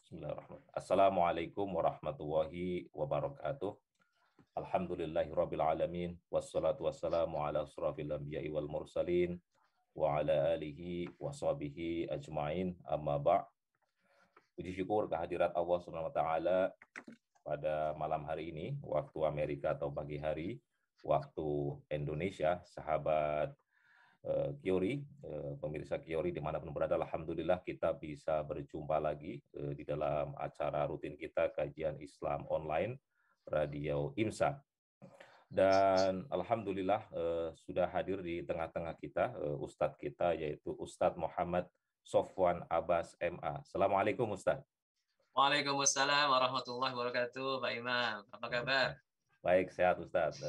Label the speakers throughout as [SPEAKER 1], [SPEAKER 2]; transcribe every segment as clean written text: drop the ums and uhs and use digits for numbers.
[SPEAKER 1] Bismillahirrahmanirrahim. Assalamualaikum warahmatullahi wabarakatuh. Alhamdulillahirabbil alamin wassalatu wassalamu ala asrofil anbiya'i wal mursalin wa ala alihi washabihi ajmain, amma ba'. Puji syukur kehadirat Allah Subhanahu wa taala pada malam hari ini waktu Amerika atau pagi hari waktu Indonesia. Sahabat Kiori, pemirsa Kiori dimanapun berada, alhamdulillah kita bisa berjumpa lagi di dalam acara rutin kita kajian Islam online Radio IMSA. Dan alhamdulillah sudah hadir di tengah-tengah kita Ustadz kita, yaitu Ustadz Muhammad Sofwan Abbas MA. Assalamualaikum Ustadz.
[SPEAKER 2] Waalaikumsalam warahmatullahi wabarakatuh, Pak Imam. Apa kabar?
[SPEAKER 1] Baik, sehat Ustadz.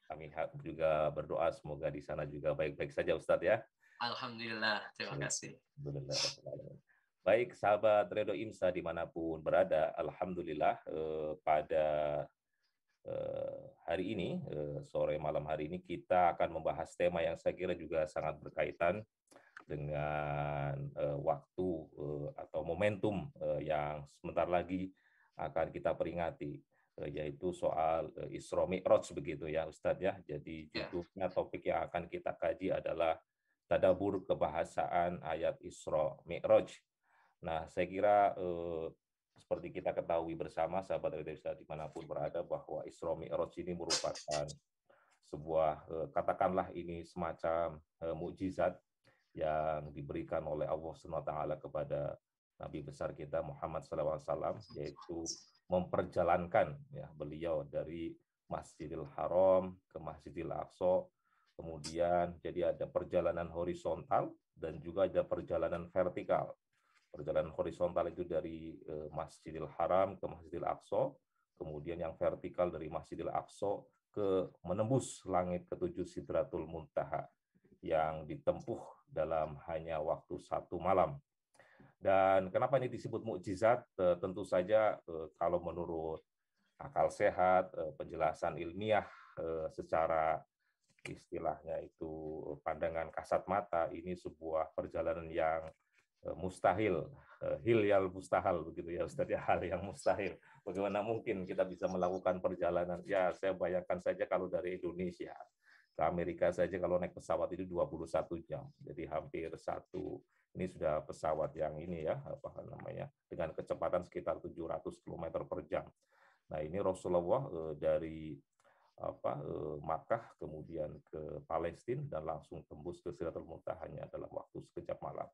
[SPEAKER 1] Kami juga berdoa semoga di sana juga baik-baik saja Ustadz ya.
[SPEAKER 2] Alhamdulillah, terima kasih.
[SPEAKER 1] Alhamdulillah. Baik sahabat Radio IMSA dimanapun berada, alhamdulillah pada hari ini, sore malam hari ini kita akan membahas tema yang saya kira juga sangat berkaitan dengan waktu atau momentum yang sebentar lagi akan kita peringati, yaitu soal Isra Mi'raj begitu ya Ustadz ya. Jadi judulnya, topik yang akan kita kaji adalah tadabbur kebahasaan ayat Isra Mi'raj. Nah, saya kira seperti kita ketahui bersama sahabat Radio IMSA dimanapun berada, bahwa Isra Mi'raj ini merupakan sebuah katakanlah ini semacam mukjizat yang diberikan oleh Allah SWT kepada Nabi besar kita Muhammad SAW, yaitu memperjalankan ya beliau dari Masjidil Haram ke Masjidil Aqsa. Kemudian jadi ada perjalanan horizontal dan juga ada perjalanan vertikal. Perjalanan horizontal itu dari Masjidil Haram ke Masjidil Aqsa, kemudian yang vertikal dari Masjidil Aqsa ke menembus langit ketujuh Sidratul Muntaha, yang ditempuh dalam hanya waktu 1 malam. Dan kenapa ini disebut mukjizat? Tentu saja kalau menurut akal sehat, penjelasan ilmiah secara istilahnya itu pandangan kasat mata, ini sebuah perjalanan yang mustahil, hilyal mustahil begitu ya Ustaz ya, hal yang mustahil. Bagaimana mungkin kita bisa melakukan perjalanan? Ya, saya bayangkan saja kalau dari Indonesia ke Amerika saja kalau naik pesawat itu 21 jam. Jadi hampir ini sudah pesawat yang ini ya, apa namanya, dengan kecepatan sekitar 700 km per jam. Nah, ini Rasulullah dari Makkah kemudian ke Palestina dan langsung tembus ke Sidratul Muntaha hanya dalam waktu sekejap malam.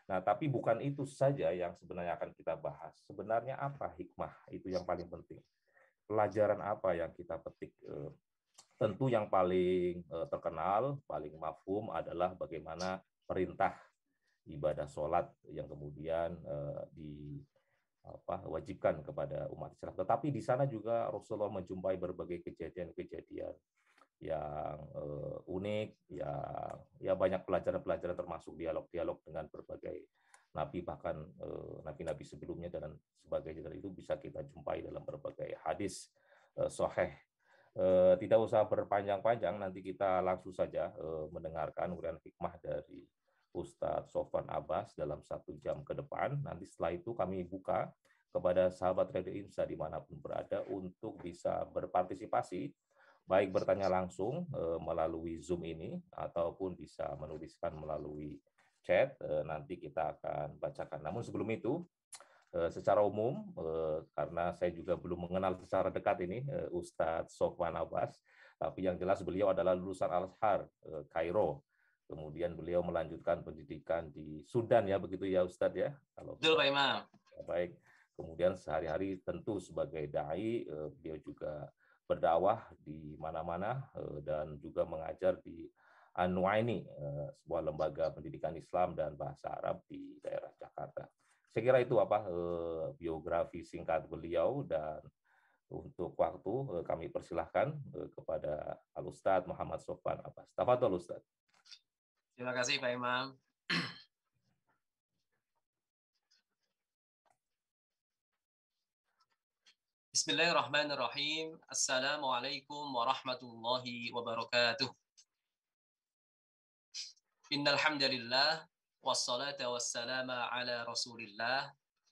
[SPEAKER 1] Nah, tapi bukan itu saja yang sebenarnya akan kita bahas. Sebenarnya apa hikmah? Itu yang paling penting. Pelajaran apa yang kita petik? Tentu yang paling terkenal, paling mafhum adalah bagaimana perintah ibadah sholat yang kemudian diwajibkan kepada umat Islam. Tetapi di sana juga Rasulullah menjumpai berbagai kejadian-kejadian yang unik, ya banyak pelajaran-pelajaran termasuk dialog-dialog dengan berbagai nabi, bahkan nabi-nabi sebelumnya dan sebagainya. Dan itu bisa kita jumpai dalam berbagai hadis sahih. Tidak usah berpanjang-panjang, nanti kita langsung saja mendengarkan urian hikmah dari Ustadz Sofwan Abbas dalam 1 jam ke depan. Nanti setelah itu kami buka kepada sahabat Radio IMSA dimanapun berada untuk bisa berpartisipasi, baik bertanya langsung melalui Zoom ini ataupun bisa menuliskan melalui chat. Nanti kita akan bacakan. Namun sebelum itu, secara umum, karena saya juga belum mengenal secara dekat ini Ustadz Sofwan Abbas, tapi yang jelas beliau adalah lulusan Al-Azhar, Kairo. Kemudian beliau melanjutkan pendidikan di Sudan ya, begitu ya Ustadz ya?
[SPEAKER 2] Betul Pak Imam.
[SPEAKER 1] Ya, baik. Kemudian sehari-hari tentu sebagai dai, beliau juga berdakwah di mana-mana dan juga mengajar di An-Nuaini, sebuah lembaga pendidikan Islam dan bahasa Arab di daerah Jakarta. Saya kira itu biografi singkat beliau, dan untuk waktu kami persilahkan kepada Al-Ustadz Muhammad Sofwan Abbas. Tafadhol Ustadz.
[SPEAKER 2] Terima kasih Pak Imam. Bismillahirrahmanirrahim. Assalamualaikum warahmatullahi wabarakatuh. Innal hamdalillah wassalatu wassalamu ala Rasulillah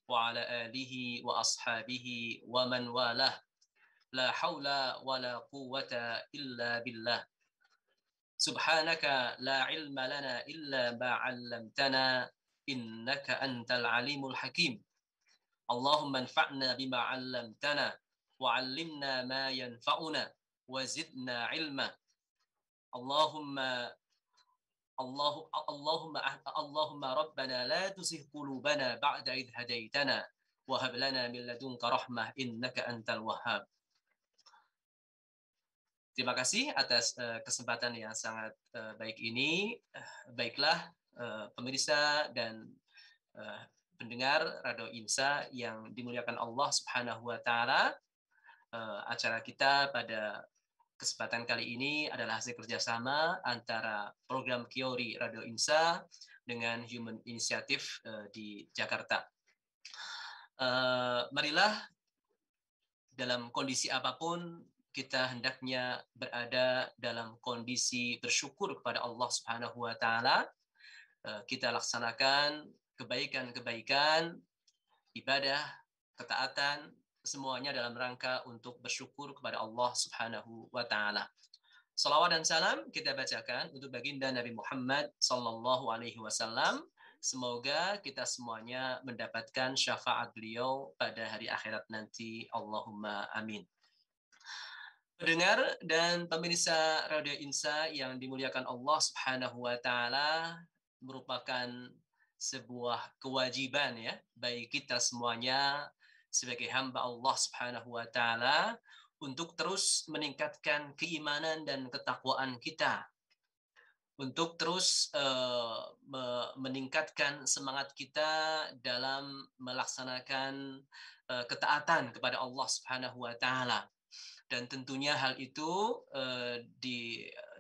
[SPEAKER 2] وعلى آله وأصحابه ومن والاه لا حول ولا قوة إلا بالله سبحانك لا علم لنا إلا ما علمتنا إنك أنت العليم الحكيم اللهم انفعنا بما علمتنا وعلمنا ما ينفعنا وزدنا علما اللهم اللهم ربنا لا تزغ قلوبنا بعد إذ هديتنا وهب لنا من لدنك رحمة إنك أنت الوهاب. Terima kasih atas kesempatan yang sangat baik ini. Baiklah pemirsa dan pendengar Radio Insa yang dimuliakan Allah Subhanahu wa taala. Acara kita pada kesempatan kali ini adalah hasil kerjasama antara program Kiori Radio Insa dengan Human Initiative di Jakarta. Marilah dalam kondisi apapun kita hendaknya berada dalam kondisi bersyukur kepada Allah Subhanahu wa taala. Kita laksanakan kebaikan-kebaikan, ibadah, ketaatan, semuanya dalam rangka untuk bersyukur kepada Allah Subhanahu wa taala. Salawat dan salam kita bacakan untuk baginda Nabi Muhammad sallallahu alaihi wasallam. Semoga kita semuanya mendapatkan syafaat beliau pada hari akhirat nanti. Allahumma amin. Pendengar dan pemirsa Radio Insa yang dimuliakan Allah Subhanahu wa taala, merupakan sebuah kewajiban ya bagi kita semuanya sebagai hamba Allah Subhanahu wa taala untuk terus meningkatkan keimanan dan ketakwaan kita. Untuk terus meningkatkan semangat kita dalam melaksanakan ketaatan kepada Allah Subhanahu wa taala. Dan tentunya hal itu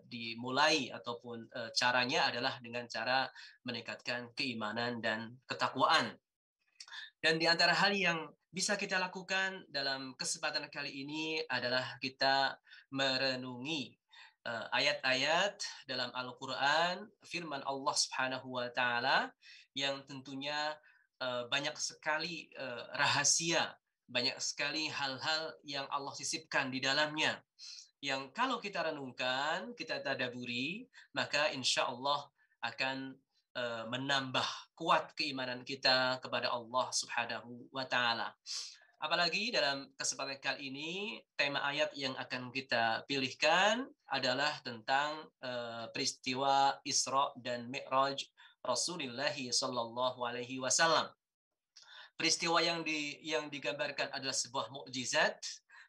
[SPEAKER 2] dimulai ataupun caranya adalah dengan cara meningkatkan keimanan dan ketakwaan. Dan di antara hal yang bisa kita lakukan dalam kesempatan kali ini adalah kita merenungi ayat-ayat dalam Al-Quran, firman Allah Subhanahu wa taala yang tentunya banyak sekali rahasia, banyak sekali hal-hal yang Allah sisipkan di dalamnya, yang kalau kita renungkan, kita tadaburi, maka insya Allah akan menambah kuat keimanan kita kepada Allah Subhanahu wa taala. Apalagi dalam kesempatan kali ini, tema ayat yang akan kita pilihkan adalah tentang peristiwa Isra dan Mi'raj Rasulullah sallallahu alaihi wasallam. Peristiwa yang digambarkan adalah sebuah mukjizat.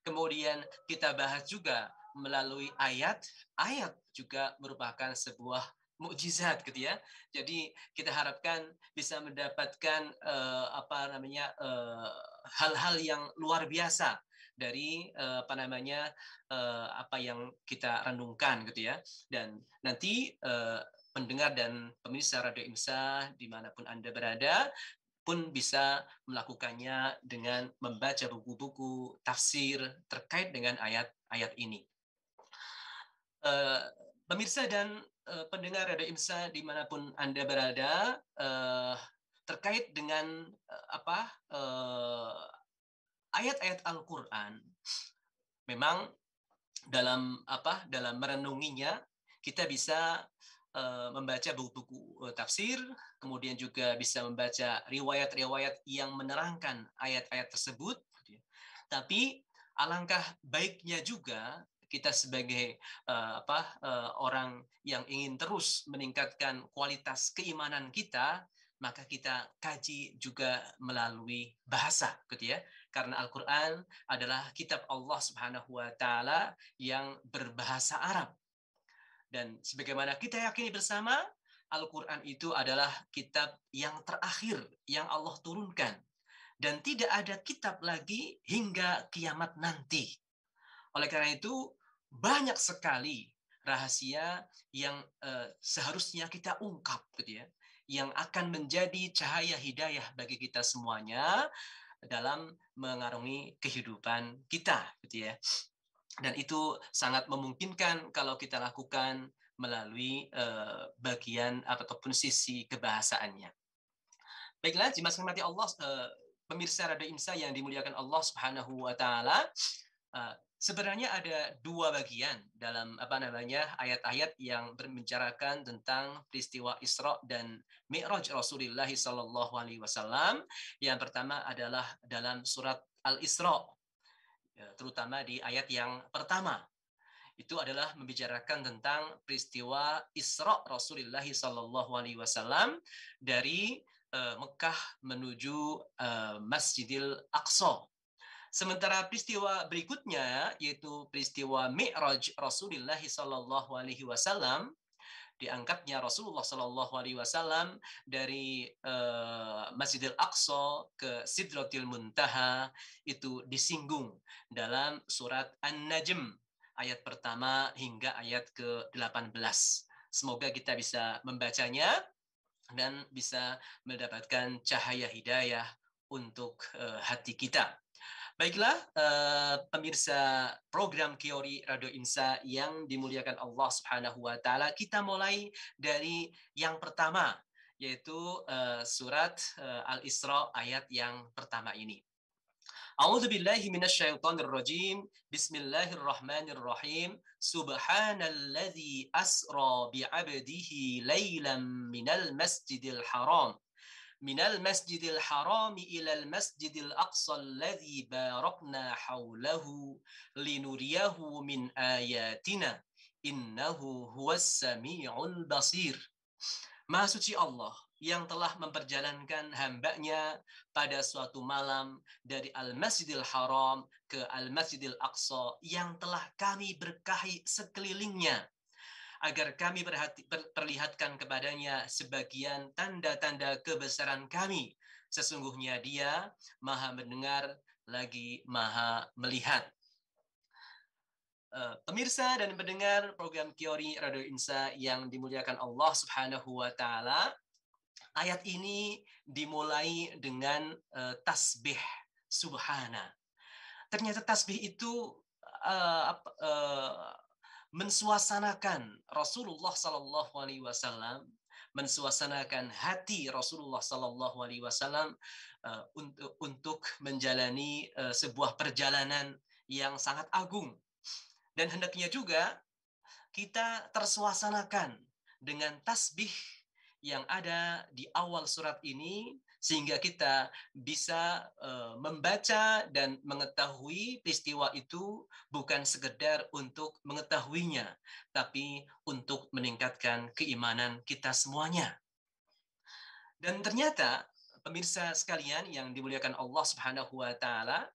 [SPEAKER 2] Kemudian kita bahas juga melalui ayat juga merupakan sebuah mukjizat gitu ya. Jadi kita harapkan bisa mendapatkan hal-hal yang luar biasa dari apa yang kita renungkan gitu ya. Dan nanti pendengar dan pemirsa Radio Insa dimanapun Anda berada pun bisa melakukannya dengan membaca buku-buku tafsir terkait dengan ayat-ayat ini. Pemirsa dan pendengar Radio Insa dimanapun Anda berada, terkait dengan ayat-ayat Al-Quran, memang dalam merenunginya kita bisa membaca buku-buku tafsir, kemudian juga bisa membaca riwayat-riwayat yang menerangkan ayat-ayat tersebut. Tapi alangkah baiknya juga kita sebagai orang yang ingin terus meningkatkan kualitas keimanan kita, maka kita kaji juga melalui bahasa, gitu ya. Karena Al-Quran adalah kitab Allah Subhanahu wa taala yang berbahasa Arab. Dan sebagaimana kita yakini bersama, Al-Quran itu adalah kitab yang terakhir yang Allah turunkan. Dan tidak ada kitab lagi hingga kiamat nanti. Oleh karena itu, banyak sekali rahasia yang seharusnya kita ungkap, gitu ya, yang akan menjadi cahaya hidayah bagi kita semuanya dalam mengarungi kehidupan kita, gitu ya. Dan itu sangat memungkinkan kalau kita lakukan melalui bagian ataupun sisi kebahasaannya. Baiklah, jemaat rahmati Allah, pemirsa Radio IMSA yang dimuliakan Allah Subhanahu wa taala, sebenarnya ada dua bagian dalam ayat-ayat yang membicarakan tentang peristiwa Isra dan Mi'raj Rasulullah sallallahu alaihi wasallam. Yang pertama adalah dalam surat Al-Isra, terutama di ayat yang pertama. Itu adalah membicarakan tentang peristiwa Isra Rasulullah sallallahu alaihi wasallam dari Mekah menuju Masjidil Aqsa. Sementara peristiwa berikutnya, yaitu peristiwa Mi'raj Rasulullah sallallahu alaihi wasallam, diangkatnya Rasulullah sallallahu alaihi wasallam dari Masjidil Aqsa ke Sidratil Muntaha, itu disinggung dalam surat An-Najm ayat pertama hingga ayat ke-18. Semoga kita bisa membacanya dan bisa mendapatkan cahaya hidayah untuk hati kita. Baiklah, pemirsa program Kiori Radio IMSA yang dimuliakan Allah Subhanahu wa taala, kita mulai dari yang pertama, yaitu surat Al-Isra ayat yang pertama ini. A'udzu billahi minasyaitonir rajim. Bismillahirrahmanirrahim. Subhanalladzi asra bi'abdihi lailan minal masjidil haram ilal masjidil aqsa alladzi barakna haulahu linuriyahu min ayatina innahu huwas samiul basir. Maha suci Allah yang telah memperjalankan hamba-Nya pada suatu malam dari Al-Masjidil Haram ke Al-Masjidil Aqsa yang telah kami berkahi sekelilingnya, agar kami perlihatkan kepadanya sebagian tanda-tanda kebesaran kami. Sesungguhnya Dia Maha mendengar lagi Maha melihat. Pemirsa dan pendengar program Kiori Radio IMSA yang dimuliakan Allah Subhanahu wa taala, ayat ini dimulai dengan tasbih subhana. Ternyata tasbih itu mensuasanakan Rasulullah sallallahu alaihi wasallam, mensuasanakan hati Rasulullah sallallahu alaihi wasallam untuk menjalani sebuah perjalanan yang sangat agung. Dan hendaknya juga kita tersuasanakan dengan tasbih yang ada di awal surat ini, sehingga kita bisa membaca dan mengetahui peristiwa itu bukan sekedar untuk mengetahuinya, tapi untuk meningkatkan keimanan kita semuanya. Dan ternyata, pemirsa sekalian yang dimuliakan Allah Subhanahu wa taala,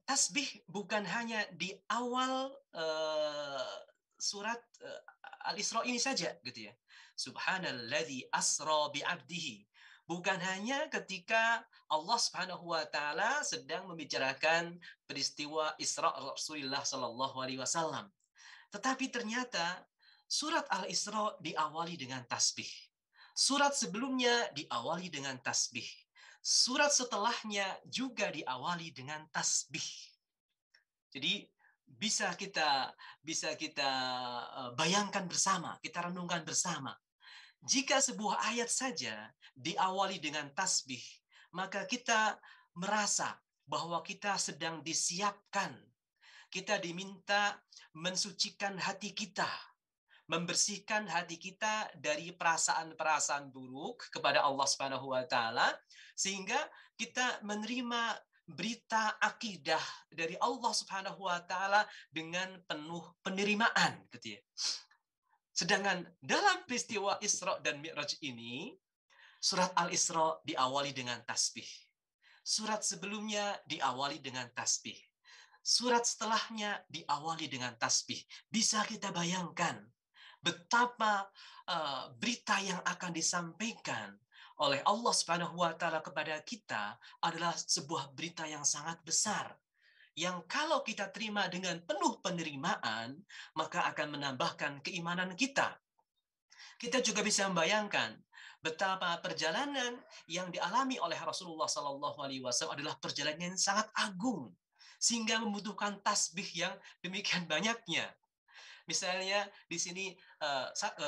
[SPEAKER 2] tasbih bukan hanya di awal surat Al-Isra ini saja, gitu ya. Subhanalladzi asra bi'abdihi. Bukan hanya ketika Allah Subhanahu wa taala sedang membicarakan peristiwa Isra Rasulullah sallallahu alaihi wasallam. Tetapi ternyata surat Al-Isra diawali dengan tasbih. Surat sebelumnya diawali dengan tasbih. Surat setelahnya juga diawali dengan tasbih. Jadi bisa kita bayangkan bersama, kita renungkan bersama. Jika sebuah ayat saja diawali dengan tasbih, maka kita merasa bahwa kita sedang disiapkan. Kita diminta mensucikan hati kita, membersihkan hati kita dari perasaan-perasaan buruk kepada Allah Subhanahu wa taala, sehingga kita menerima berita akidah dari Allah Subhanahu wa taala dengan penuh penerimaan, gitu ya. Sedangkan dalam peristiwa Isra dan Mi'raj ini, surat Al-Isra diawali dengan tasbih. Surat sebelumnya diawali dengan tasbih. Surat setelahnya diawali dengan tasbih. Bisa kita bayangkan betapa berita yang akan disampaikan oleh Allah Subhanahu wa taala kepada kita adalah sebuah berita yang sangat besar, yang kalau kita terima dengan penuh penerimaan, maka akan menambahkan keimanan kita. Kita juga bisa membayangkan betapa perjalanan yang dialami oleh Rasulullah sallallahu alaihi wasallam adalah perjalanan yang sangat agung, sehingga membutuhkan tasbih yang demikian banyaknya. Misalnya di sini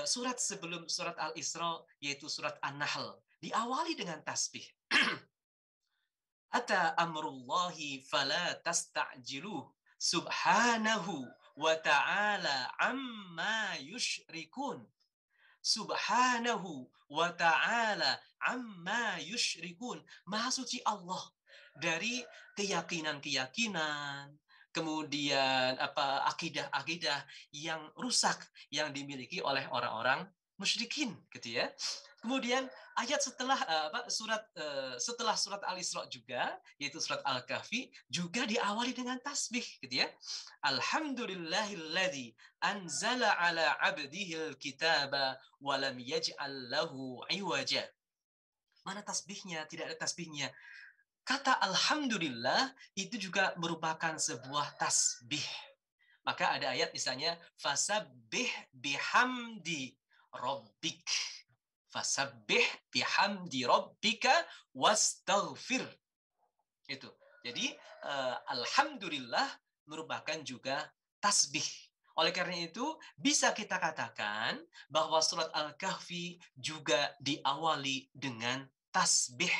[SPEAKER 2] surat sebelum surat Al-Isra, yaitu surat An-Nahl, diawali dengan tasbih. Ata amrullahi fala tasta'jiluh. Subhanahu wa ta'ala amma yusyrikun. Subhanahu wa ta'ala amma yusyrikun. Maha suci Allah dari keyakinan-keyakinan, kemudian akidah-akidah yang rusak yang dimiliki oleh orang-orang musyrikin, gitu ya. Kemudian ayat setelah surat Al-Isra juga, yaitu surat Al-Kahfi, juga diawali dengan tasbih, gitu ya. Alhamdulillahilladzi anzala ala abdihil kitaba wa lam yaj'al lahu iwaja. Mana tasbihnya? Tidak ada tasbihnya. Kata alhamdulillah itu juga merupakan sebuah tasbih. Maka ada ayat misalnya fasabbih bihamdi rabbik. Fasabbih bihamdi rabbika wastaghfir. Itu. Jadi alhamdulillah merupakan juga tasbih. Oleh karena itu bisa kita katakan bahwa surat Al-Kahfi juga diawali dengan tasbih.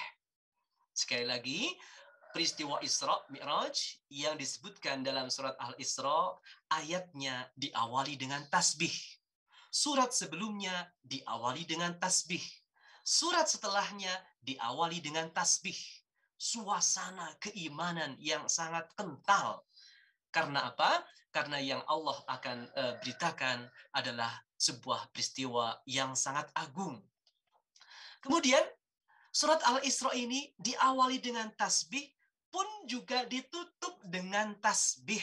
[SPEAKER 2] Sekali lagi, peristiwa Isra Mi'raj yang disebutkan dalam surat Al-Isra ayatnya diawali dengan tasbih. Surat sebelumnya diawali dengan tasbih. Surat setelahnya diawali dengan tasbih. Suasana keimanan yang sangat kental. Karena apa? Karena yang Allah akan beritakan adalah sebuah peristiwa yang sangat agung. Kemudian surat Al-Isra ini diawali dengan tasbih pun juga ditutup dengan tasbih.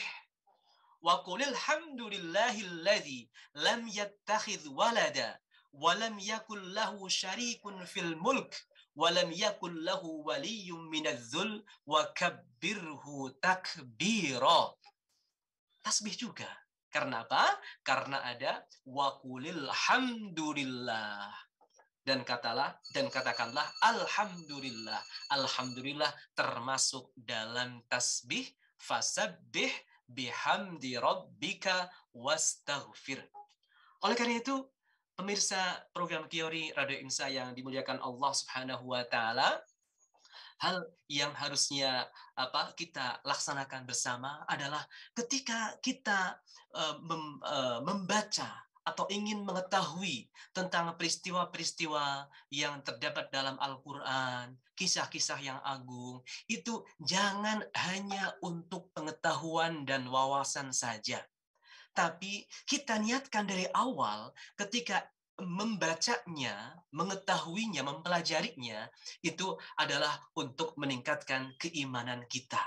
[SPEAKER 2] Wa qulil hamdulillahilladzi lam yattakhidh walada wa lam yakul lahu syarikun fil mulk wa lam yakul lahu waliyyun minadh-dhul wa kabbirhu takbira. Tasbih juga. Karena apa? Karena ada wa qulil hamdulillah. Dan katakanlah alhamdulillah. Alhamdulillah termasuk dalam tasbih fasabbih bihamdi rabbika wastaghfir. Oleh karena itu, pemirsa program Kiori Radio Insa yang dimuliakan Allah Subhanahu wa taala, hal yang harusnya kita laksanakan bersama adalah ketika kita membaca atau ingin mengetahui tentang peristiwa-peristiwa yang terdapat dalam Al-Quran, kisah-kisah yang agung, itu jangan hanya untuk pengetahuan dan wawasan saja. Tapi kita niatkan dari awal ketika membacanya, mengetahuinya, mempelajarinya, itu adalah untuk meningkatkan keimanan kita.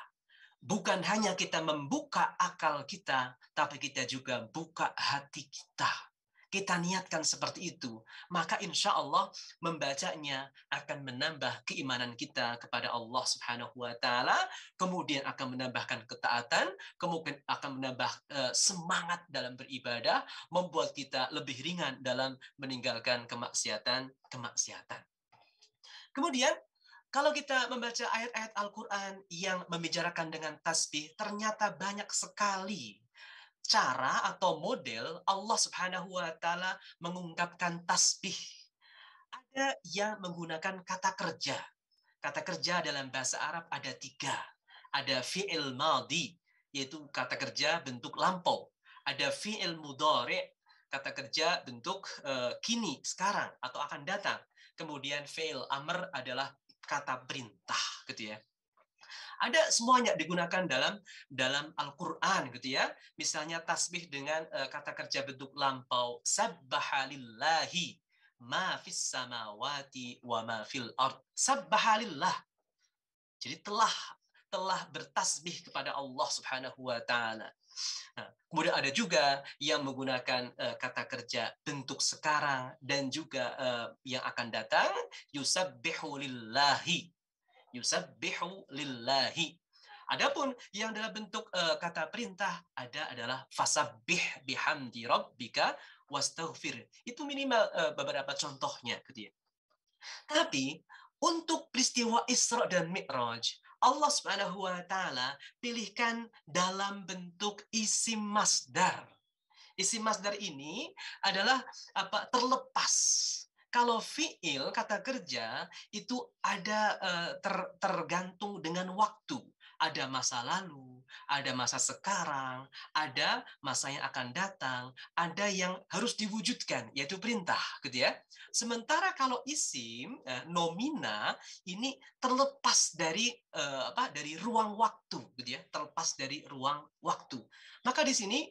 [SPEAKER 2] Bukan hanya kita membuka akal kita, tapi kita juga buka hati kita. Kita niatkan seperti itu, maka insya Allah membacanya akan menambah keimanan kita kepada Allah Subhanahu wa taala, kemudian akan menambahkan ketaatan, kemudian akan menambah semangat dalam beribadah, membuat kita lebih ringan dalam meninggalkan kemaksiatan. Kemudian kalau kita membaca ayat-ayat Al-Quran yang membicarakan dengan tasbih, ternyata banyak sekali cara atau model Allah Subhanahu wa taala mengungkapkan tasbih. Ada yang menggunakan kata kerja. Kata kerja dalam bahasa Arab ada 3. Ada fi'il madhi, yaitu kata kerja bentuk lampau. Ada fi'il mudhari', kata kerja bentuk kini, sekarang atau akan datang. Kemudian fi'il amr adalah kata perintah, gitu ya. Ada semuanya digunakan dalam Al-Qur'an, gitu ya. Misalnya tasbih dengan kata kerja bentuk lampau, sabbahallillahi ma fis samawati wa ma fil ard. Sabbahalillah. Jadi telah bertasbih kepada Allah Subhanahu wa taala. Nah, kemudian ada juga yang menggunakan kata kerja bentuk sekarang dan juga yang akan datang, yusabbihu lillahi. Yusabbihu lillahi. Adapun yang dalam bentuk kata perintah adalah fasabbih bihamdi rabbika wastaghfir. Itu minimal beberapa contohnya, gitu ya. Tapi untuk peristiwa Isra dan Mi'raj, Allah Subhanahu wa taala pilihkan dalam bentuk isim masdar. Isim masdar ini adalah terlepas. Kalau fiil, kata kerja, itu ada tergantung dengan waktu. Ada masa lalu, ada masa sekarang, ada masa yang akan datang, ada yang harus diwujudkan, yaitu perintah, gitu ya. Sementara kalau isim, nomina, ini terlepas dari dari ruang waktu, gitu ya, terlepas dari ruang waktu. Maka di sini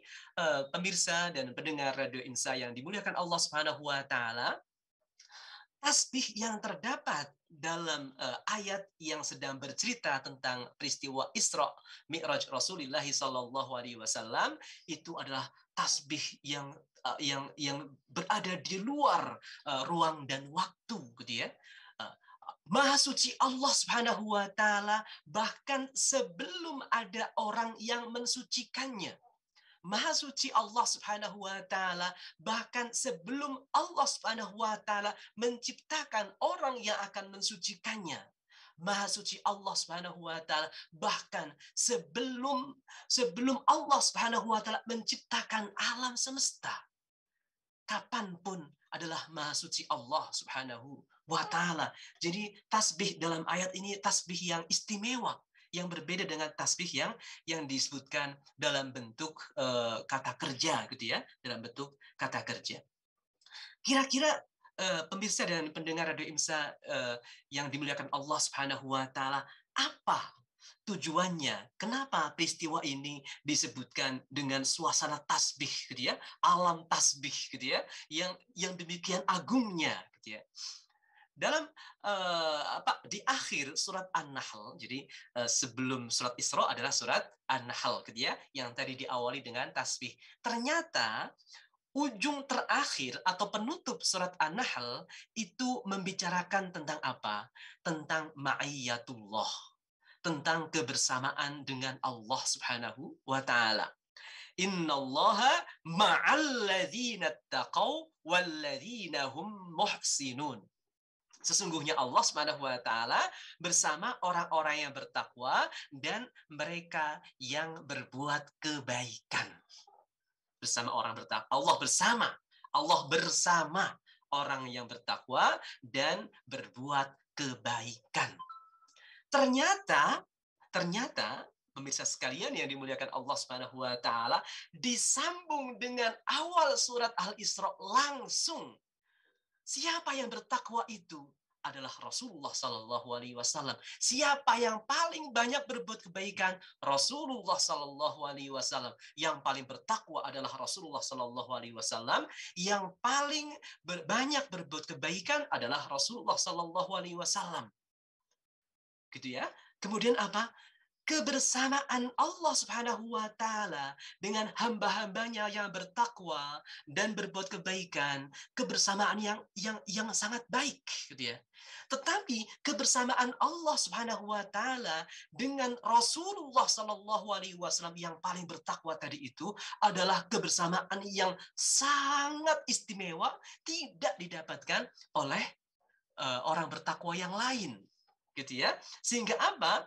[SPEAKER 2] pemirsa dan pendengar Radio Insa yang dimuliakan Allah Subhanahu wa taala, tasbih yang terdapat dalam ayat yang sedang bercerita tentang peristiwa Isra Mi'raj Rasulullah sallallahu alaihi wasallam itu adalah tasbih yang berada di luar ruang dan waktu, gitu ya. Maha suci Allah Subhanahu wa taala bahkan sebelum ada orang yang mensucikannya. Maha suci Allah Subhanahu wa taala bahkan sebelum Allah Subhanahu wa taala menciptakan orang yang akan mensucikannya. Maha suci Allah Subhanahu wa taala bahkan sebelum Allah Subhanahu wa taala menciptakan alam semesta. Kapanpun adalah maha suci Allah Subhanahu wa taala. Jadi tasbih dalam ayat ini tasbih yang istimewa, yang berbeda dengan tasbih yang disebutkan dalam bentuk kata kerja, gitu ya, dalam bentuk kata kerja. Kira-kira pemirsa dan pendengar Radio Imsa yang dimuliakan Allah Subhanahu wa taala, apa tujuannya? Kenapa peristiwa ini disebutkan dengan suasana tasbih, gitu ya, alam tasbih, gitu ya, yang demikian agungnya, gitu ya. Dalam di akhir surat An-Nahl, jadi sebelum surat Isra adalah surat An-Nahl, gitu ya, yang tadi diawali dengan tasbih. Ternyata ujung terakhir atau penutup surat An-Nahl itu membicarakan tentang apa? Tentang ma'iyatullah, tentang kebersamaan dengan Allah Subhanahu wa taala. Innallaha ma'al ladzina taqaw wal ladzina hum muhsinun. Sesungguhnya Allah Subhanahu wa taala bersama orang-orang yang bertakwa dan mereka yang berbuat kebaikan. Bersama orang bertakwa, Allah bersama orang yang bertakwa dan berbuat kebaikan. Ternyata pemirsa sekalian yang dimuliakan Allah Subhanahu wa taala, disambung dengan awal surat Al-Isra langsung. Siapa yang bertakwa itu adalah Rasulullah Sallallahu Alaihi Wasallam. Siapa yang paling banyak berbuat kebaikan? Rasulullah Sallallahu Alaihi Wasallam. Yang paling bertakwa adalah Rasulullah Sallallahu Alaihi Wasallam. Yang paling banyak berbuat kebaikan adalah Rasulullah Sallallahu Alaihi Wasallam. Gitu ya. Kemudian apa? Kebersamaan Allah Subhanahu wa taala dengan hamba-hambanya yang bertakwa dan berbuat kebaikan, kebersamaan yang sangat baik, gitu ya. Tetapi kebersamaan Allah Subhanahu wa taala dengan Rasulullah Shallallahu alaihi wasallam yang paling bertakwa tadi itu adalah kebersamaan yang sangat istimewa, tidak didapatkan oleh orang bertakwa yang lain, gitu ya. Sehingga apa?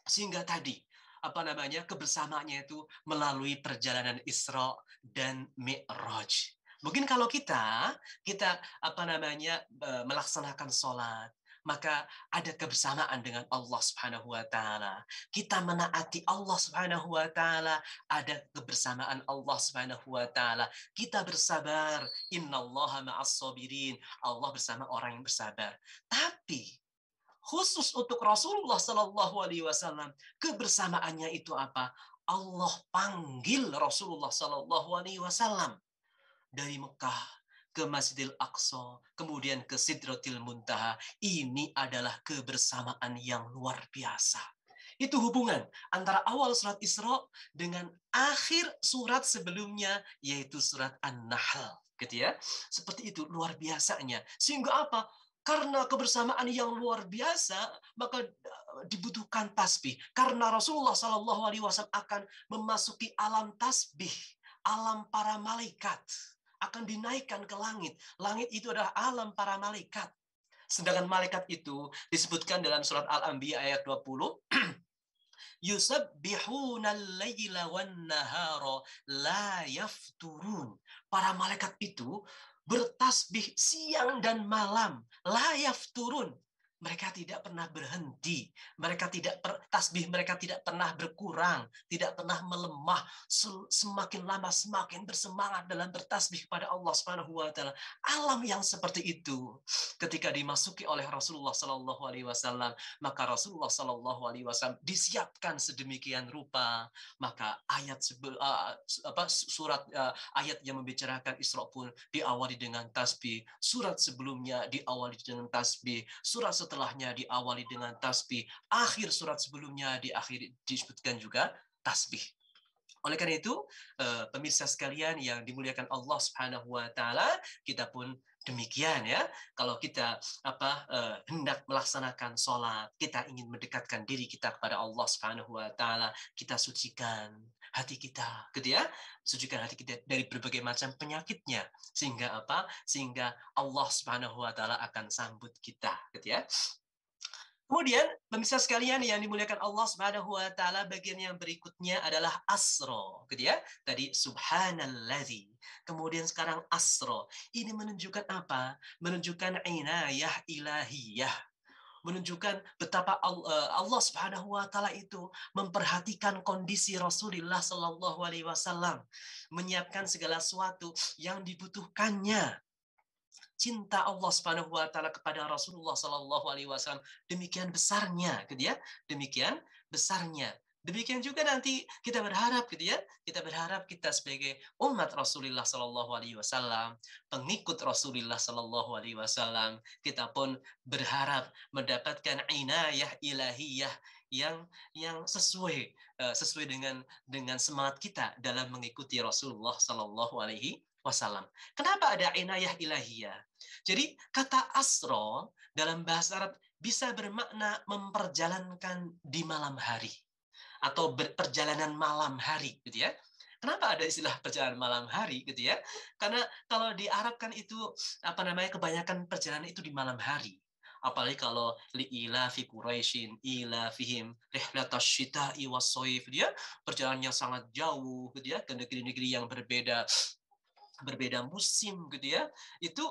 [SPEAKER 2] Sehingga tadi kebersamaannya itu melalui perjalanan Isra dan Mi'raj. Mungkin kalau kita melaksanakan sholat, maka ada kebersamaan dengan Allah Subhanahu wa taala. Kita menaati Allah Subhanahu wa taala, ada kebersamaan Allah Subhanahu wa taala. Kita bersabar, innallaha ma'as sabirin. Allah bersama orang yang bersabar. Tapi khusus untuk Rasulullah Sallallahu Alaihi Wasallam, kebersamaannya itu apa? Allah panggil Rasulullah Sallallahu Alaihi Wasallam dari Mekah ke Masjidil Aqsa, kemudian ke Sidratil Muntaha. Ini adalah kebersamaan yang luar biasa. Itu hubungan antara awal surat Isra dengan akhir surat sebelumnya, yaitu surat An-Nahl, gitu ya. Seperti itu luar biasanya. Sehingga apa? Karena kebersamaan yang luar biasa, maka dibutuhkan tasbih. Karena Rasulullah Shallallahu Alaihi Wasallam akan memasuki alam tasbih, alam para malaikat, akan dinaikkan ke langit. Langit itu adalah alam para malaikat. Sedangkan malaikat itu disebutkan dalam surat Al-Anbiya ayat 20. Yusabbihuna al-laila wan-nahara la yafturun. Para malaikat itu bertasbih siang dan malam, la yafturun. Mereka tidak pernah berhenti, tasbih mereka tidak pernah berkurang, tidak pernah melemah, semakin lama semakin bersemangat dalam bertasbih kepada Allah Subhanahu wa taala. Alam yang seperti itu ketika dimasuki oleh Rasulullah sallallahu alaihi wasallam, maka Rasulullah sallallahu alaihi wasallam disiapkan sedemikian rupa, maka ayat yang membicarakan Isra pun diawali dengan tasbih, surat sebelumnya diawali dengan tasbih, surat setelahnya diawali dengan tasbih, akhir surat sebelumnya diakhiri disebutkan juga tasbih. Oleh karena itu, pemirsa sekalian yang dimuliakan Allah Subhanahu wa taala, kita pun demikian ya. Kalau kita hendak melaksanakan sholat, kita ingin mendekatkan diri kita kepada Allah Subhanahu wa taala, kita sucikan hati kita, gitu ya. Sucikan hati kita dari berbagai macam penyakitnya, sehingga Sehingga Allah Subhanahu wa taala akan sambut kita, gitu ya. Kemudian, pemirsa sekalian yang dimuliakan Allah Subhanahu wa taala, bagian yang berikutnya adalah asro, gitu ya. Tadi subhanallazi. Kemudian sekarang asro. Ini menunjukkan apa? Menunjukkan inayah ilahiyah. Menunjukkan betapa Allah Subhanahu wa taala itu memperhatikan kondisi Rasulullah sallallahu alaihi wasallam, menyiapkan segala sesuatu yang dibutuhkannya. Cinta Allah Subhanahu wa taala kepada Rasulullah sallallahu alaihi wasallam demikian besarnya, gitu ya. Demikian besarnya. Demikian juga nanti kita berharap, gitu ya. Kita berharap kita sebagai umat Rasulullah sallallahu alaihi wasallam, pengikut Rasulullah sallallahu alaihi wasallam, kita pun berharap mendapatkan inayah ilahiyah yang sesuai dengan semangat kita dalam mengikuti Rasulullah sallallahu alaihi wasallam. Kenapa ada inayah ilahiyah? Jadi kata asro dalam bahasa Arab bisa bermakna memperjalankan di malam hari atau perjalanan malam hari, gitu ya. Kenapa ada istilah perjalanan malam hari, gitu ya? Karena kalau di Arab kan itu kebanyakan perjalanan itu di malam hari. Apalagi kalau li'ila fi Quraisyin ila fihim rihlatash syita'i was-shaif, dia perjalanan yang sangat jauh, gitu ya, ke negeri-negeri yang berbeda musim, gitu ya. Itu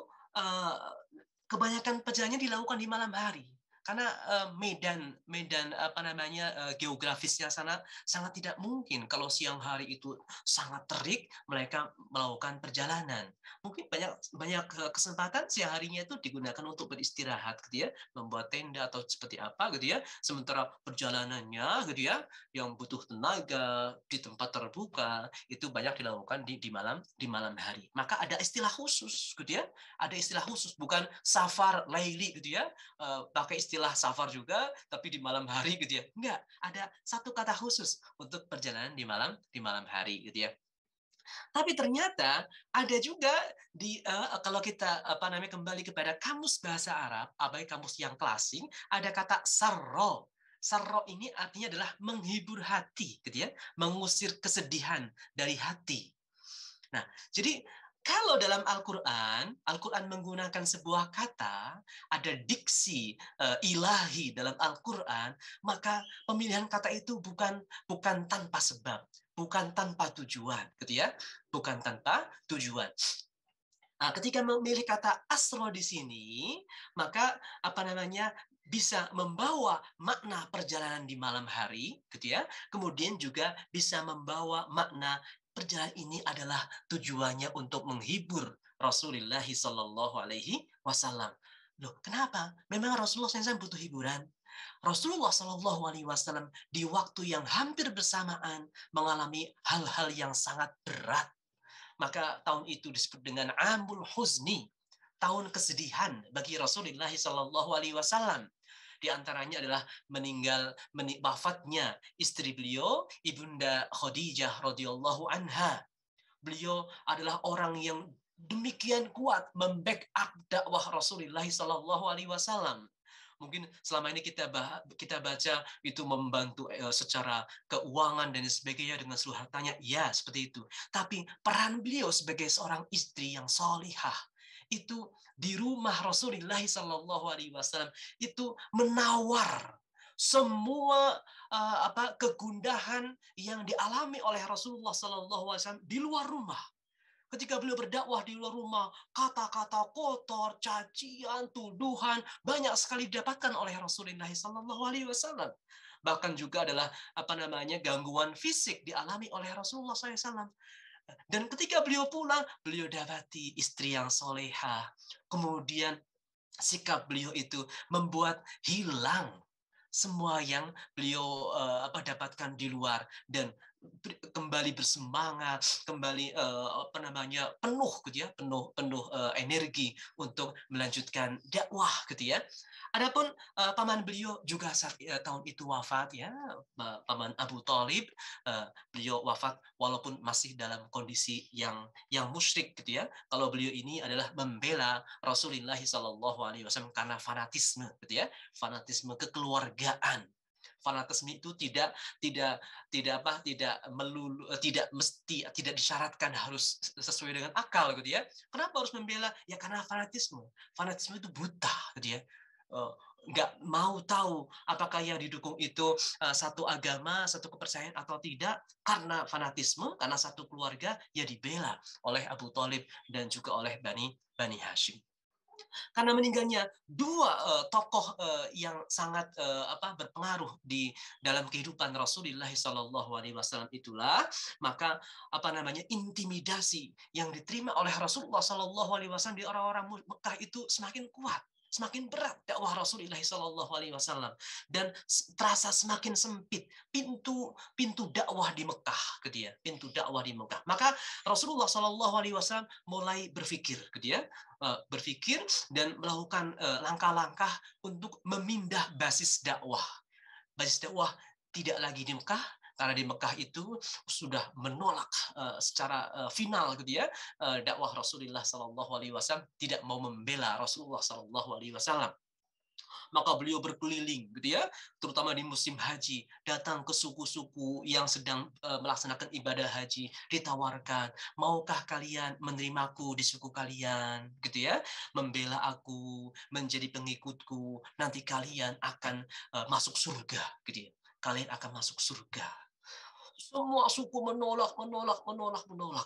[SPEAKER 2] kebanyakan perjalanannya dilakukan di malam hari karena medan geografisnya sana sangat tidak mungkin kalau siang hari itu sangat terik mereka melakukan perjalanan. Mungkin banyak kesempatan siang harinya itu digunakan untuk beristirahat, gitu ya, membuat tenda atau seperti apa, gitu ya. Sementara perjalanannya, gitu ya, yang butuh tenaga di tempat terbuka itu banyak dilakukan di malam hari. Maka ada istilah khusus, gitu ya. Ada istilah khusus, bukan safar laili, gitu ya. Pakai istilah safar juga, tapi di malam hari, gitu ya. Enggak, ada satu kata khusus untuk perjalanan di malam hari, gitu ya. Tapi ternyata ada juga kalau kita kembali kepada kamus bahasa Arab, kamus yang klasik, ada kata sarro. Sarro ini artinya adalah menghibur hati, gitu ya, mengusir kesedihan dari hati. Nah, jadi kalau dalam Al-Quran menggunakan sebuah kata, ada diksi ilahi dalam Al-Quran, maka pemilihan kata itu bukan tanpa sebab, bukan tanpa tujuan, gitu ya, bukan tanpa tujuan. Nah, ketika memilih kata asro di sini, maka bisa membawa makna perjalanan di malam hari, gitu ya. Kemudian juga bisa membawa makna perjalanan ini adalah tujuannya untuk menghibur Rasulullah Shallallahu Alaihi Wasallam. Loh, kenapa? Memang Rasulullah SAW butuh hiburan. Rasulullah Shallallahu Alaihi Wasallam di waktu yang hampir bersamaan mengalami hal-hal yang sangat berat. Maka tahun itu disebut dengan Amul Huzni, tahun kesedihan bagi Rasulullah Shallallahu Alaihi Wasallam. Di antaranya adalah wafatnya istri beliau, Ibunda Khadijah radhiyallahu anha. Beliau adalah orang yang demikian kuat membackup dakwah Rasulullah sallallahu alaihi wasallam. Mungkin selama ini kita baca itu membantu secara keuangan dan sebagainya dengan seluruh hartanya, ya seperti itu. Tapi peran beliau sebagai seorang istri yang solihah itu di rumah Rasulullah Sallallahu Alaihi Wasallam itu menawar semua kegundahan yang dialami oleh Rasulullah Sallallahu Alaihi Wasallam di luar rumah. Ketika beliau berdakwah di luar rumah, kata-kata kotor, cacian, tuduhan banyak sekali didapatkan oleh Rasulullah SAW. Bahkan juga adalah gangguan fisik dialami oleh Rasulullah SAW. Dan ketika beliau pulang, beliau dapati istri yang soleha. Kemudian sikap beliau itu membuat hilang semua yang beliau dapatkan di luar, dan kembali bersemangat, kembali penuh gitu ya, penuh energi untuk melanjutkan dakwah gitu ya. Adapun paman beliau juga saat tahun itu wafat ya, paman Abu Thalib, beliau wafat walaupun masih dalam kondisi yang musyrik gitu ya. Kalau beliau ini adalah membela Rasulullah SAW karena fanatisme gitu ya, fanatisme kekeluargaan. Fanatisme itu tidak melulu, tidak mesti, tidak disyaratkan harus sesuai dengan akal gitu ya. Kenapa harus membela? Ya karena fanatisme. Fanatisme itu buta gitu ya. Nggak mau tahu apakah yang didukung itu satu agama, satu kepercayaan atau tidak, karena fanatisme, karena satu keluarga ya dibela oleh Abu Thalib dan juga oleh Bani Hashim. Karena meninggalnya dua tokoh yang sangat berpengaruh di dalam kehidupan Rasulullah SAW itulah, maka intimidasi yang diterima oleh Rasulullah SAW di orang-orang Mekah itu semakin kuat, semakin berat dakwah Rasulullah SAW, dan terasa semakin sempit pintu dakwah di Mekah, gitu ya, pintu dakwah di Mekah. Maka Rasulullah SAW mulai berpikir, gitu ya, berpikir dan melakukan langkah-langkah untuk memindah basis dakwah. Basis dakwah tidak lagi di Mekah, karena di Mekah itu sudah menolak secara final gitu ya dakwah Rasulullah SAW, tidak mau membela Rasulullah SAW. Maka beliau berkeliling gitu ya, terutama di musim haji, datang ke suku-suku yang sedang melaksanakan ibadah haji, ditawarkan, maukah kalian menerimaku di suku kalian gitu ya, membela aku, menjadi pengikutku, nanti kalian akan masuk surga gitu ya. Kalian akan masuk surga. Semua suku menolak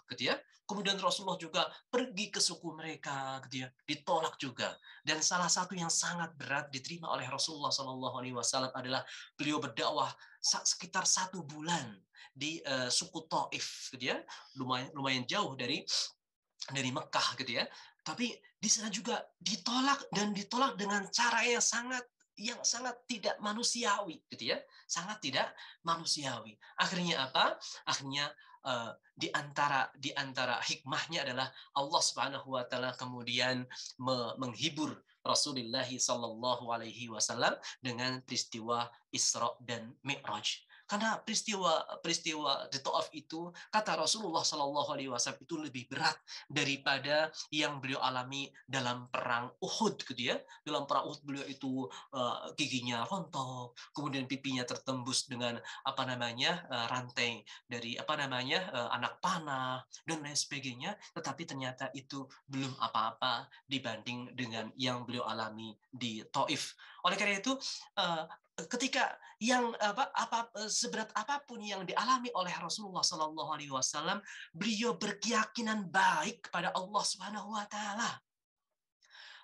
[SPEAKER 2] gitu ya. Kemudian Rasulullah juga pergi ke suku mereka gitu ya, ditolak juga. Dan salah satu yang sangat berat diterima oleh Rasulullah SAW adalah beliau berdakwah sekitar 1 bulan di suku Taif gitu ya, lumayan jauh dari Mekah gitu ya. Tapi di sana juga ditolak, dan ditolak dengan cara yang sangat tidak manusiawi gitu ya, sangat tidak manusiawi. Akhirnya apa? Akhirnya di antara hikmahnya adalah Allah Subhanahu wa taala kemudian menghibur Rasulullah sallallahu alaihi wasallam dengan peristiwa Isra dan Mi'raj. Karena peristiwa di Taif itu, kata Rasulullah sallallahu alaihi wasallam, itu lebih berat daripada yang beliau alami dalam perang Uhud gitu ya. Dalam perang Uhud beliau itu giginya rontok, kemudian pipinya tertembus dengan rantai dari anak panah dan lain sebagainya, tetapi ternyata itu belum apa-apa dibanding dengan yang beliau alami di Taif. Oleh karena itu ketika yang seberat apapun yang dialami oleh Rasulullah Sallallahu Alaihi Wasallam, beliau berkeyakinan baik kepada Allah Subhanahu Wa Taala.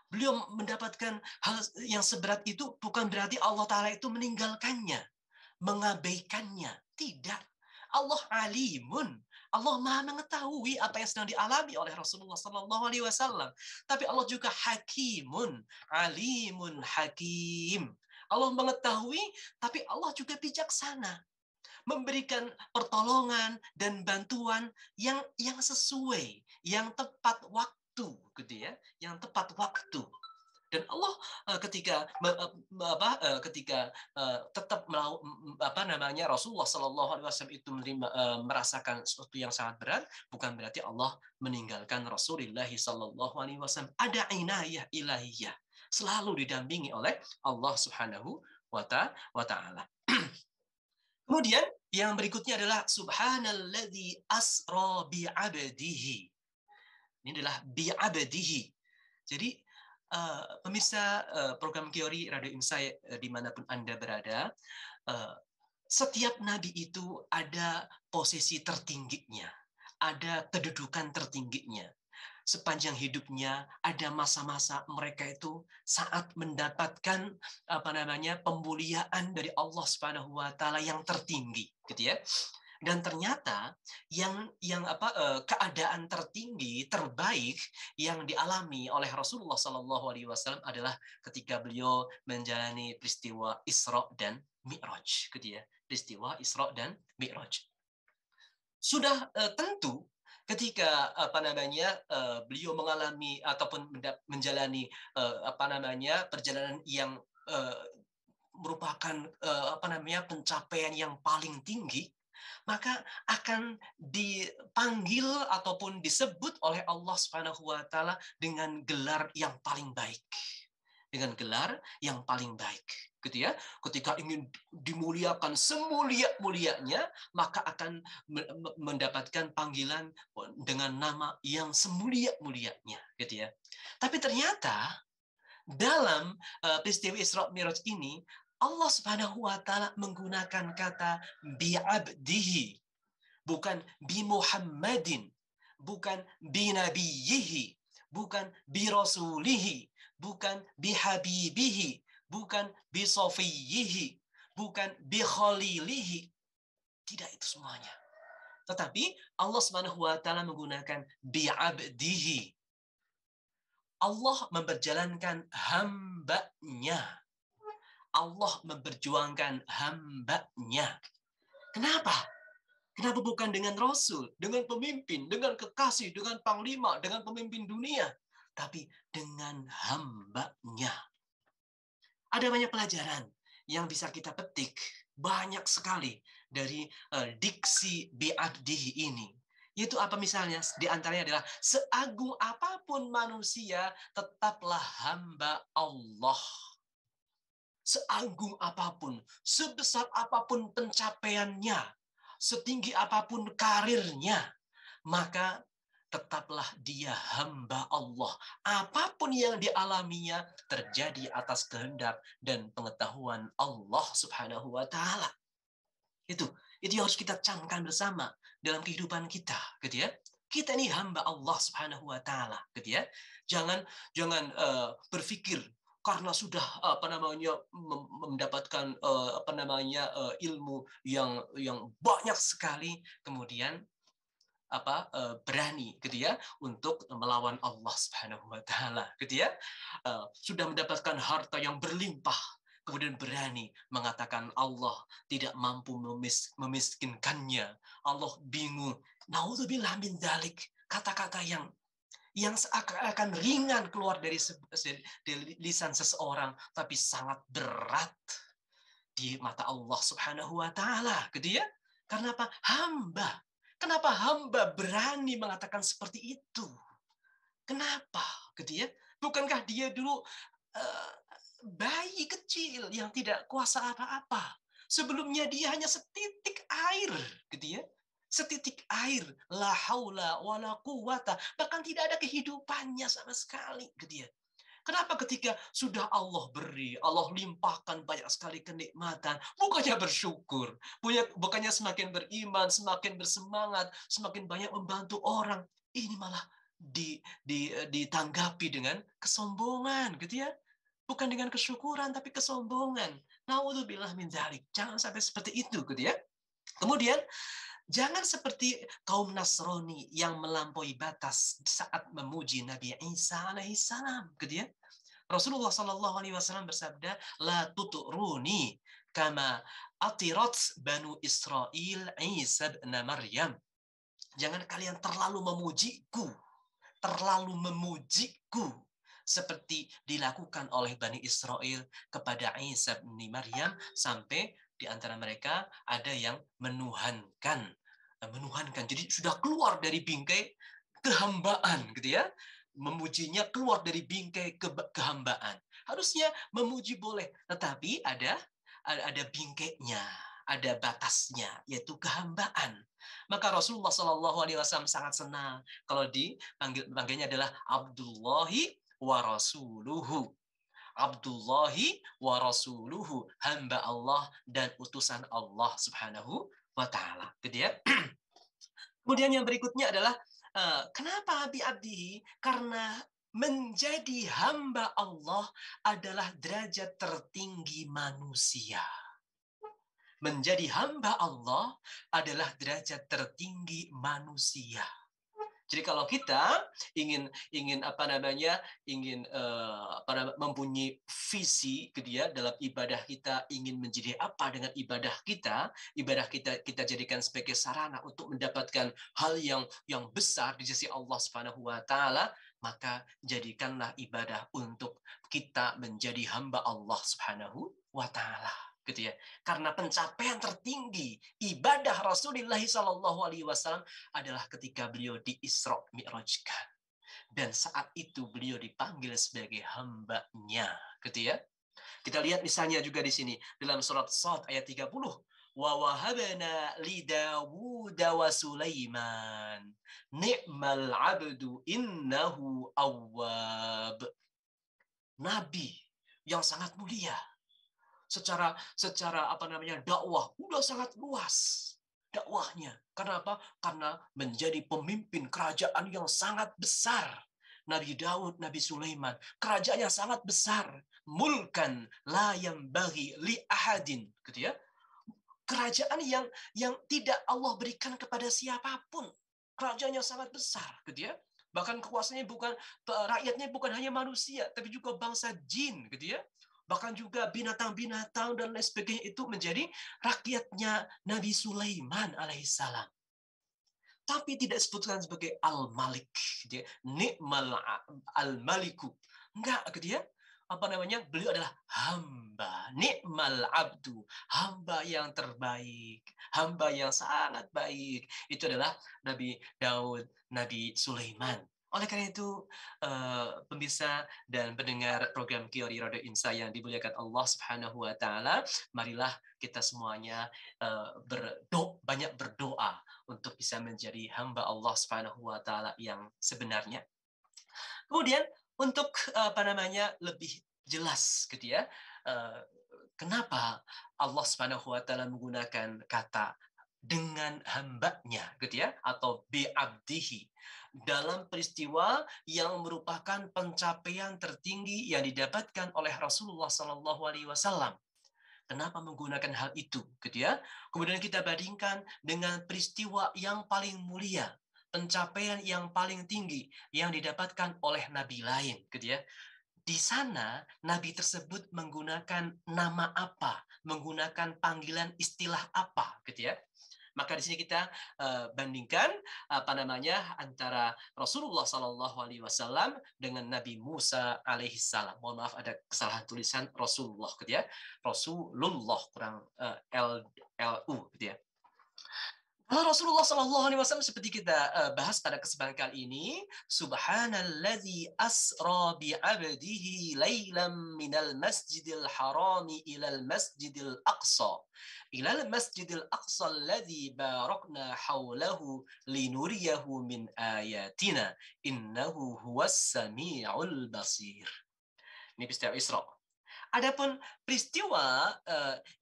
[SPEAKER 2] Beliau mendapatkan hal yang seberat itu bukan berarti Allah Taala itu meninggalkannya, mengabaikannya. Tidak. Allah alimun. Allah Maha mengetahui apa yang sedang dialami oleh Rasulullah Sallallahu Alaihi Wasallam. Tapi Allah juga hakimun, alimun hakim. Allah mengetahui, tapi Allah juga bijaksana, memberikan pertolongan dan bantuan yang sesuai, yang tepat waktu, gitu ya, yang tepat waktu. Dan Allah ketika tetap Rasulullah Shallallahu Alaihi Wasallam itu merasakan sesuatu yang sangat berat, bukan berarti Allah meninggalkan Rasulullah Shallallahu Alaihi Wasallam. Ada inayah ilahiyah, selalu didampingi oleh Allah Subhanahu wa Ta'ala. Kemudian yang berikutnya adalah subhanalladzi asra bi'abdihi. Ini adalah bi'abdihi. Jadi pemirsa program Kiori Radio Insight dimanapun Anda berada, setiap nabi itu ada posisi tertingginya, ada kedudukan tertingginya. Sepanjang hidupnya ada masa-masa mereka itu saat mendapatkan pemuliaan dari Allah Subhanahu wa taala yang tertinggi, gitu ya. Dan ternyata keadaan tertinggi terbaik yang dialami oleh Rasulullah Shallallahu Alaihi Wasallam adalah ketika beliau menjalani peristiwa Isra dan Mi'raj, gitu ya. Peristiwa Isra dan Mi'raj. Sudah tentu ketika beliau mengalami ataupun menjalani perjalanan yang merupakan pencapaian yang paling tinggi, maka akan dipanggil ataupun disebut oleh Allah Subhanahu wa taala dengan gelar yang paling baik. Dengan gelar yang paling baik, gitu ya. Ketika ingin dimuliakan semulia-mulianya, maka akan mendapatkan panggilan dengan nama yang semulia-mulianya, gitu ya. Tapi ternyata dalam peristiwa Isra Mi'raj ini Allah Subhanahu wa taala menggunakan kata bi'abdihi, bukan bi Muhammadin, bukan bi nabiyhi, bukan bi rasulihi, bukan bi habibihi, bukan bi safiyhi, bukan bi khalilihi. Tidak itu semuanya. Tetapi Allah Subhanahu wa taala menggunakan bi abdihi. Allah memperjalankan hamba-Nya. Allah memperjuangkan hamba-Nya. Kenapa? Kenapa bukan dengan Rasul, dengan pemimpin, dengan kekasih, dengan panglima, dengan pemimpin dunia, tapi dengan hamba-Nya? Ada banyak pelajaran yang bisa kita petik, banyak sekali dari diksi bi'abdihi ini. Yaitu apa misalnya? Di antaranya adalah seagung apapun manusia, tetaplah hamba Allah. Seagung apapun, sebesar apapun pencapaiannya, setinggi apapun karirnya, maka tetaplah dia hamba Allah. Apapun yang dialaminya terjadi atas kehendak dan pengetahuan Allah Subhanahu wa taala. Itu yang harus kita camkan bersama dalam kehidupan kita, gitu ya. Kita ini hamba Allah Subhanahu wa taala, gitu ya. Jangan berpikir karena sudah mendapatkan ilmu yang banyak sekali, kemudian berani, gitu ya, untuk melawan Allah Subhanahu wa taala, gitu ya. Sudah mendapatkan harta yang berlimpah, kemudian berani mengatakan Allah tidak mampu memiskinkannya. Allah bingung. Naudzubillah min dzalik. Kata-kata yang seakan-akan ringan keluar dari lisan seseorang, tapi sangat berat di mata Allah Subhanahu wa taala, gitu ya. Karena apa? Hamba. Kenapa hamba berani mengatakan seperti itu? Kenapa? Gitu ya. Bukankah dia dulu bayi kecil yang tidak kuasa apa-apa? Sebelumnya dia hanya setitik air, gitu ya. Setitik air, la haula wala quwata, bahkan tidak ada kehidupannya sama sekali, gitu ya. Kenapa ketika sudah Allah beri, Allah limpahkan banyak sekali kenikmatan, bukannya bersyukur, bukannya semakin beriman, semakin bersemangat, semakin banyak membantu orang, ini malah ditanggapi dengan kesombongan, gitu ya. Bukan dengan kesyukuran, tapi kesombongan. Naudzubillah min dzalik. Jangan sampai seperti itu, gitu ya. Kemudian jangan seperti kaum Nasrani yang melampaui batas saat memuji Nabi Isa alaihissalam, gitu ya. Rasulullah Shallallahu Alaihi Wasallam bersabda, la tuturuni kama atirat banu Israel Isa bin Maryam. Jangan kalian terlalu memujiku seperti dilakukan oleh Bani Israel kepada Isa bin Maryam, sampai di antara mereka ada yang menuhankan. Jadi sudah keluar dari bingkai kehambaan, gitu ya. Memujinya keluar dari bingkai kehambaan. Harusnya memuji boleh, tetapi ada bingkainya, ada batasnya, yaitu kehambaan. Maka Rasulullah Shallallahu Alaihi Wasallam sangat senang kalau dipanggilnya adalah Abdullahi wa Rasuluhu. Abdullahi wa Rasuluhu, hamba Allah dan utusan Allah Subhanahu wa taala. Gitu ya. Kemudian yang berikutnya adalah kenapa bi'abdihi? Karena menjadi hamba Allah adalah derajat tertinggi manusia. Menjadi hamba Allah adalah derajat tertinggi manusia. Jadi kalau kita ingin mempunyai visi gitu ya dalam ibadah kita, ingin menjadi apa dengan ibadah kita jadikan sebagai sarana untuk mendapatkan hal yang besar di sisi Allah Subhanahu wa taala, maka jadikanlah ibadah untuk kita menjadi hamba Allah Subhanahu wa taala. Gitu ya. Karena pencapaian tertinggi ibadah Rasulullah SAW adalah ketika beliau di-Isra Mi'rajkan. Dan saat itu beliau dipanggil sebagai hambanya. Gitu ya. Kita lihat misalnya juga di sini dalam surat Shad ayat 30. Wa wahabna li Dawud wa Sulaiman ni'mal 'abdu innahu awwab. Nabi yang sangat mulia. Secara dakwah udah sangat luas dakwahnya. Karena apa? Karena menjadi pemimpin kerajaan yang sangat besar. Nabi Daud, Nabi Sulaiman, kerajaannya sangat besar. Mulkan la yambaghi li ahadin, gitu ya. Kerajaan yang tidak Allah berikan kepada siapapun. Kerajaannya sangat besar, gitu ya. Bahkan kekuasaannya rakyatnya bukan hanya manusia, tapi juga bangsa jin, gitu ya. Bahkan juga binatang-binatang dan lain sebagainya itu menjadi rakyatnya Nabi Sulaiman alaihissalam. Tapi tidak disebutkan sebagai Al-Malik, gitu ya. Ni'mal Al-Maliku. Enggak, gitu ya. Beliau adalah hamba, ni'mal abdu, hamba yang terbaik, hamba yang sangat baik. Itu adalah Nabi Daud, Nabi Sulaiman. Oleh karena itu, pemirsa dan pendengar program Qiyari Radio Insa yang dimuliakan Allah Subhanahu wa taala, marilah kita semuanya banyak berdoa untuk bisa menjadi hamba Allah Subhanahu wa taala yang sebenarnya. Kemudian untuk lebih jelas gitu ya, kenapa Allah Subhanahu wa taala menggunakan kata dengan hambanya gitu ya, atau bi'abdihi dalam peristiwa yang merupakan pencapaian tertinggi yang didapatkan oleh Rasulullah Sallallahu Alaihi Wasallam. Kenapa menggunakan hal itu, gitu ya? Kemudian kita bandingkan dengan peristiwa yang paling mulia, pencapaian yang paling tinggi yang didapatkan oleh nabi lain, gitu ya. Di sana nabi tersebut menggunakan nama apa, menggunakan panggilan istilah apa, gitu ya. Maka di sini kita bandingkan antara Rasulullah Sallallahu Alaihi Wasallam dengan Nabi Musa alaihissalam. Mohon maaf ada kesalahan tulisan Rasulullah, gitu ya. Rasulullah kurang LU, gitu ya. Kalau Rasulullah Shallallahu Alaihi Wasallam seperti kita bahas pada kesempatan kali ini, Subhanalladzi asra bi 'abdihi lailam minal masjidil harami ilal masjidil aqsa. Ilal masjidil aqsa alladzi barakna haulahu linuriyahu min ayatina innahu huwas samiul basir. Ini peristiwa Isra. Adapun peristiwa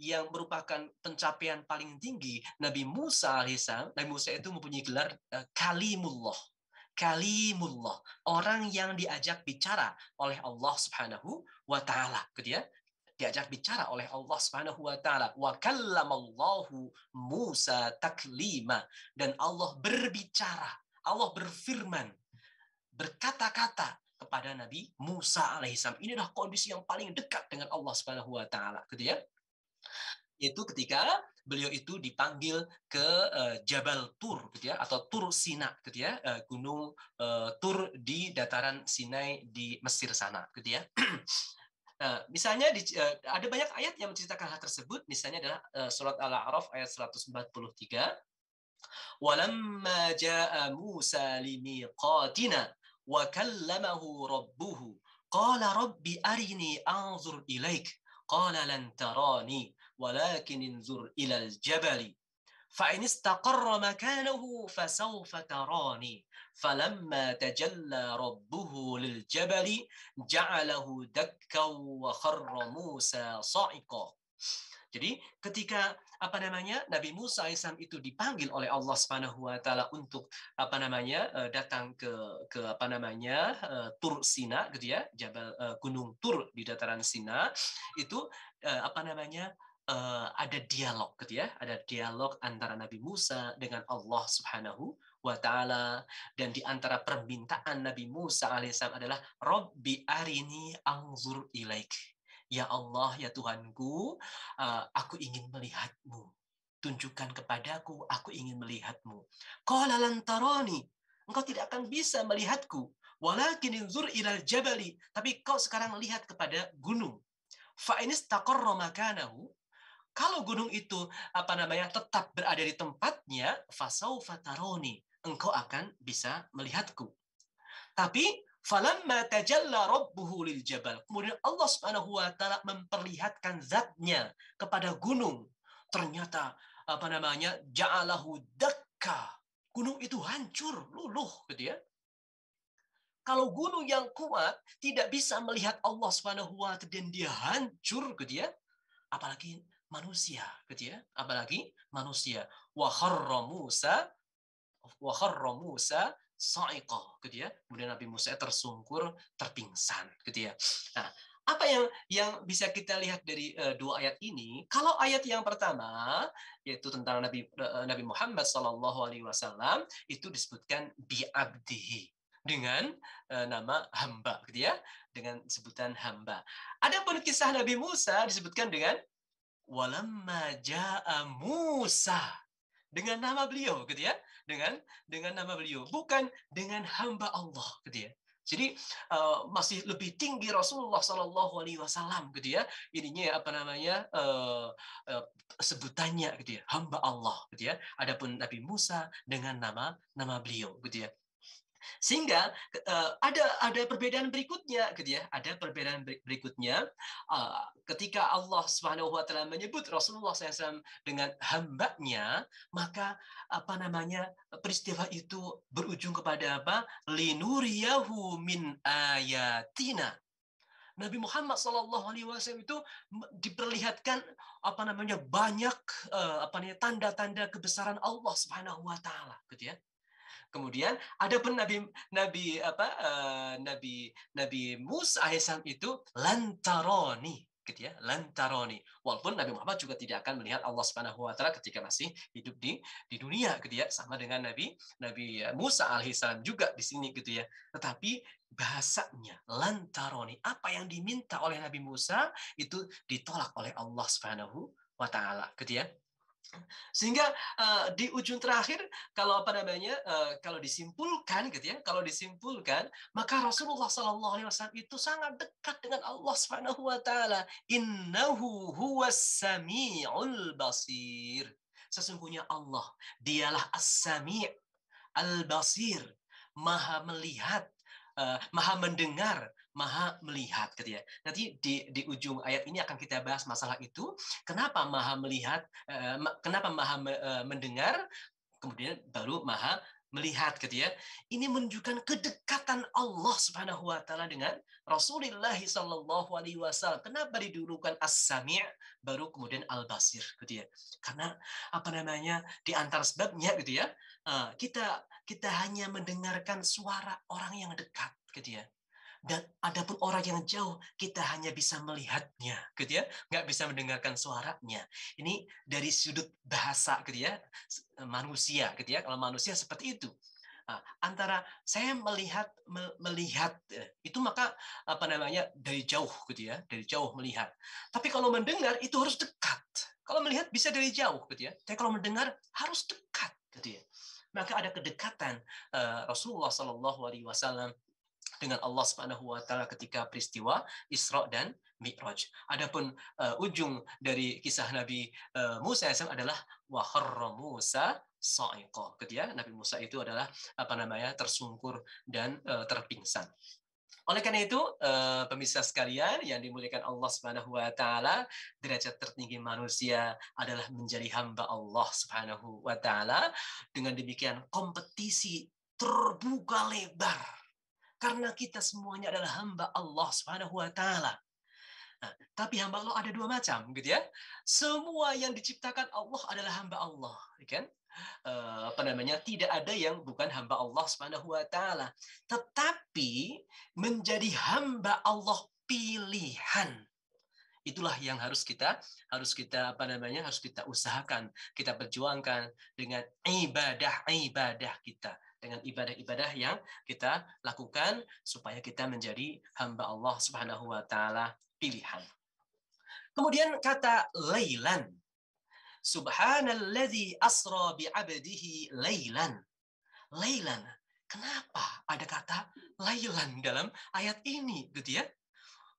[SPEAKER 2] yang merupakan pencapaian paling tinggi Nabi Musa alaihissalam, Nabi Musa itu mempunyai gelar Kalimullah. Kalimullah, orang yang diajak bicara oleh Allah Subhanahu wa taala, gitu ya. Diajak bicara oleh Allah Subhanahu wa taala. Wa kallamallahu Musa taklima, dan Allah berbicara, Allah berfirman, berkata-kata kepada Nabi Musa alaihissalam. Ini adalah kondisi yang paling dekat dengan Allah Subhanahu wa taala, gitu ya. Itu ketika beliau itu dipanggil ke Jabal Tur, gitu ya, atau Tur Sina, gitu ya, gunung Tur di dataran Sinai di Mesir sana, gitu ya. Misalnya ada banyak ayat yang menceritakan hal tersebut. Misalnya adalah surat Al-A'raf ayat 143. Walamma ja'a Musa limiqatina wa kallamahu rabbuhu qala rabbi arini anzur ilaik qala lan tarani walakin انظر إلى الجبل فإن استقر مكانه فسوف تراني فلما تجلى ربه للجبل جعله دكا وخر موسى صعقا. Jadi ketika Nabi Musa alaihissalam itu dipanggil oleh Allah Subhanahu wa taala untuk datang ke Tur Sina gitu ya, Gunung Tur di dataran Sina, itu ada dialog gitu ya, ada dialog antara Nabi Musa dengan Allah Subhanahu wa taala, dan di antara permintaan Nabi Musa alaihissalam adalah Rabbi arini anzur ilaik. Ya Allah, ya Tuhanku, aku ingin melihatmu. Tunjukkan kepadaku, aku ingin melihatmu. Qala lan tarani, engkau tidak akan bisa melihatku. Walakin inzur ilal jabali, tapi kau sekarang lihat kepada gunung. Fa in istaqarra makanahu, kalau gunung itu tetap berada di tempatnya, fasaufa tarani, engkau akan bisa melihatku. Tapi falamma tajalla rabbuhu lil jabal, kemudian Allah Subhanahu wa taala memperlihatkan zatnya kepada gunung. Ternyata ja'alahu dakka. Gunung itu hancur, luluh gitu ya. Kalau gunung yang kuat tidak bisa melihat Allah Subhanahu wa taala dan dia hancur gitu ya, apalagi manusia gitu ya, apalagi manusia. Wa kharra Musa sa'iqah gitu ya. Kemudian Nabi Musa tersungkur, terpingsan gitu ya. Nah, apa yang bisa kita lihat dari dua ayat ini? Kalau ayat yang pertama yaitu tentang Nabi Muhammad SAW itu disebutkan bi'abdihi, dengan nama hamba gitu ya, dengan sebutan hamba. Adapun kisah Nabi Musa disebutkan dengan walamma ja'a Musa, dengan nama beliau gitu ya, dengan nama beliau, bukan dengan hamba Allah gitu ya. Jadi masih lebih tinggi Rasulullah Shallallahu Alaihi Wasallam gitu ya, ininya sebutannya gitu ya, hamba Allah gitu ya. Adapun Nabi Musa dengan nama beliau gitu ya. Sehingga ada perbedaan berikutnya gitu ya, ada perbedaan berikutnya ketika Allah Subhanahu wa taala menyebut Rasulullah SAW dengan hambanya, maka peristiwa itu berujung kepada apa? Linuriyahu min ayatina. Nabi Muhammad SAW itu diperlihatkan banyak tanda-tanda kebesaran Allah Subhanahu wa taala gitu ya. Kemudian ada pun Nabi Musa alaihissalam itu lantaroni gitu ya, lantaroni. Walaupun Nabi Muhammad juga tidak akan melihat Allah Subhanahu wa taala ketika masih hidup di dunia gitu ya, sama dengan Nabi Musa alaihissalam juga di sini gitu ya. Tetapi bahasanya lantaroni, apa yang diminta oleh Nabi Musa itu ditolak oleh Allah Subhanahu wa taala gitu ya. Sehingga di ujung terakhir kalau kalau disimpulkan gitu ya, maka Rasulullah SAW itu sangat dekat dengan Allah Subhanahu wa taala. Innahu huwas samiul basir. Sesungguhnya Allah, dialah as-sami' al-basir, maha melihat, maha mendengar, maha melihat gitu ya. Nanti di ujung ayat ini akan kita bahas masalah itu. Kenapa maha melihat, kenapa maha mendengar, kemudian baru maha melihat gitu ya. Ini menunjukkan kedekatan Allah Subhanahu wa taala dengan Rasulullah sallallahu alaihi wasallam. Kenapa didulukan as-sami' baru kemudian al-basir gitu ya. Karena di antara sebabnya gitu ya, kita hanya mendengarkan suara orang yang dekat gitu ya. Dan adapun orang yang jauh, kita hanya bisa melihatnya, gitu ya, nggak bisa mendengarkan suaranya. Ini dari sudut bahasa, gitu ya, manusia, gitu ya. Kalau manusia seperti itu. Antara saya melihat itu maka dari jauh, gitu ya, dari jauh melihat. Tapi kalau mendengar itu harus dekat. Kalau melihat bisa dari jauh, gitu ya. Tapi kalau mendengar harus dekat, gitu ya. Maka ada kedekatan Rasulullah Shallallahu Alaihi Wasallam dengan Allah Subhanahu wa taala ketika peristiwa Isra dan Mi'raj. Adapun ujung dari kisah Nabi Musa adalah wa kharra Musa sa'iqa. Ketika Nabi Musa itu adalah tersungkur dan terpingsan. Oleh karena itu, pemirsa sekalian yang dimuliakan Allah Subhanahu wa taala, derajat tertinggi manusia adalah menjadi hamba Allah Subhanahu wa taala. Dengan demikian kompetisi terbuka lebar. Karena kita semuanya adalah hamba Allah Subhanahu wa taala. Nah, tapi hamba Allah ada dua macam, gitu ya. Semua yang diciptakan Allah adalah hamba Allah, kan? Apa namanya? Tidak ada yang bukan hamba Allah Subhanahu wa taala. Tetapi menjadi hamba Allah pilihan. Itulah yang harus kita apa namanya? Harus kita usahakan, kita perjuangkan dengan ibadah-ibadah kita, dengan ibadah-ibadah yang kita lakukan supaya kita menjadi hamba Allah Subhanahu wa taala pilihan. Kemudian kata lailan. Subhanalladzi asra bi'abdihi lailan. Lailan. Kenapa ada kata lailan dalam ayat ini, gitu ya?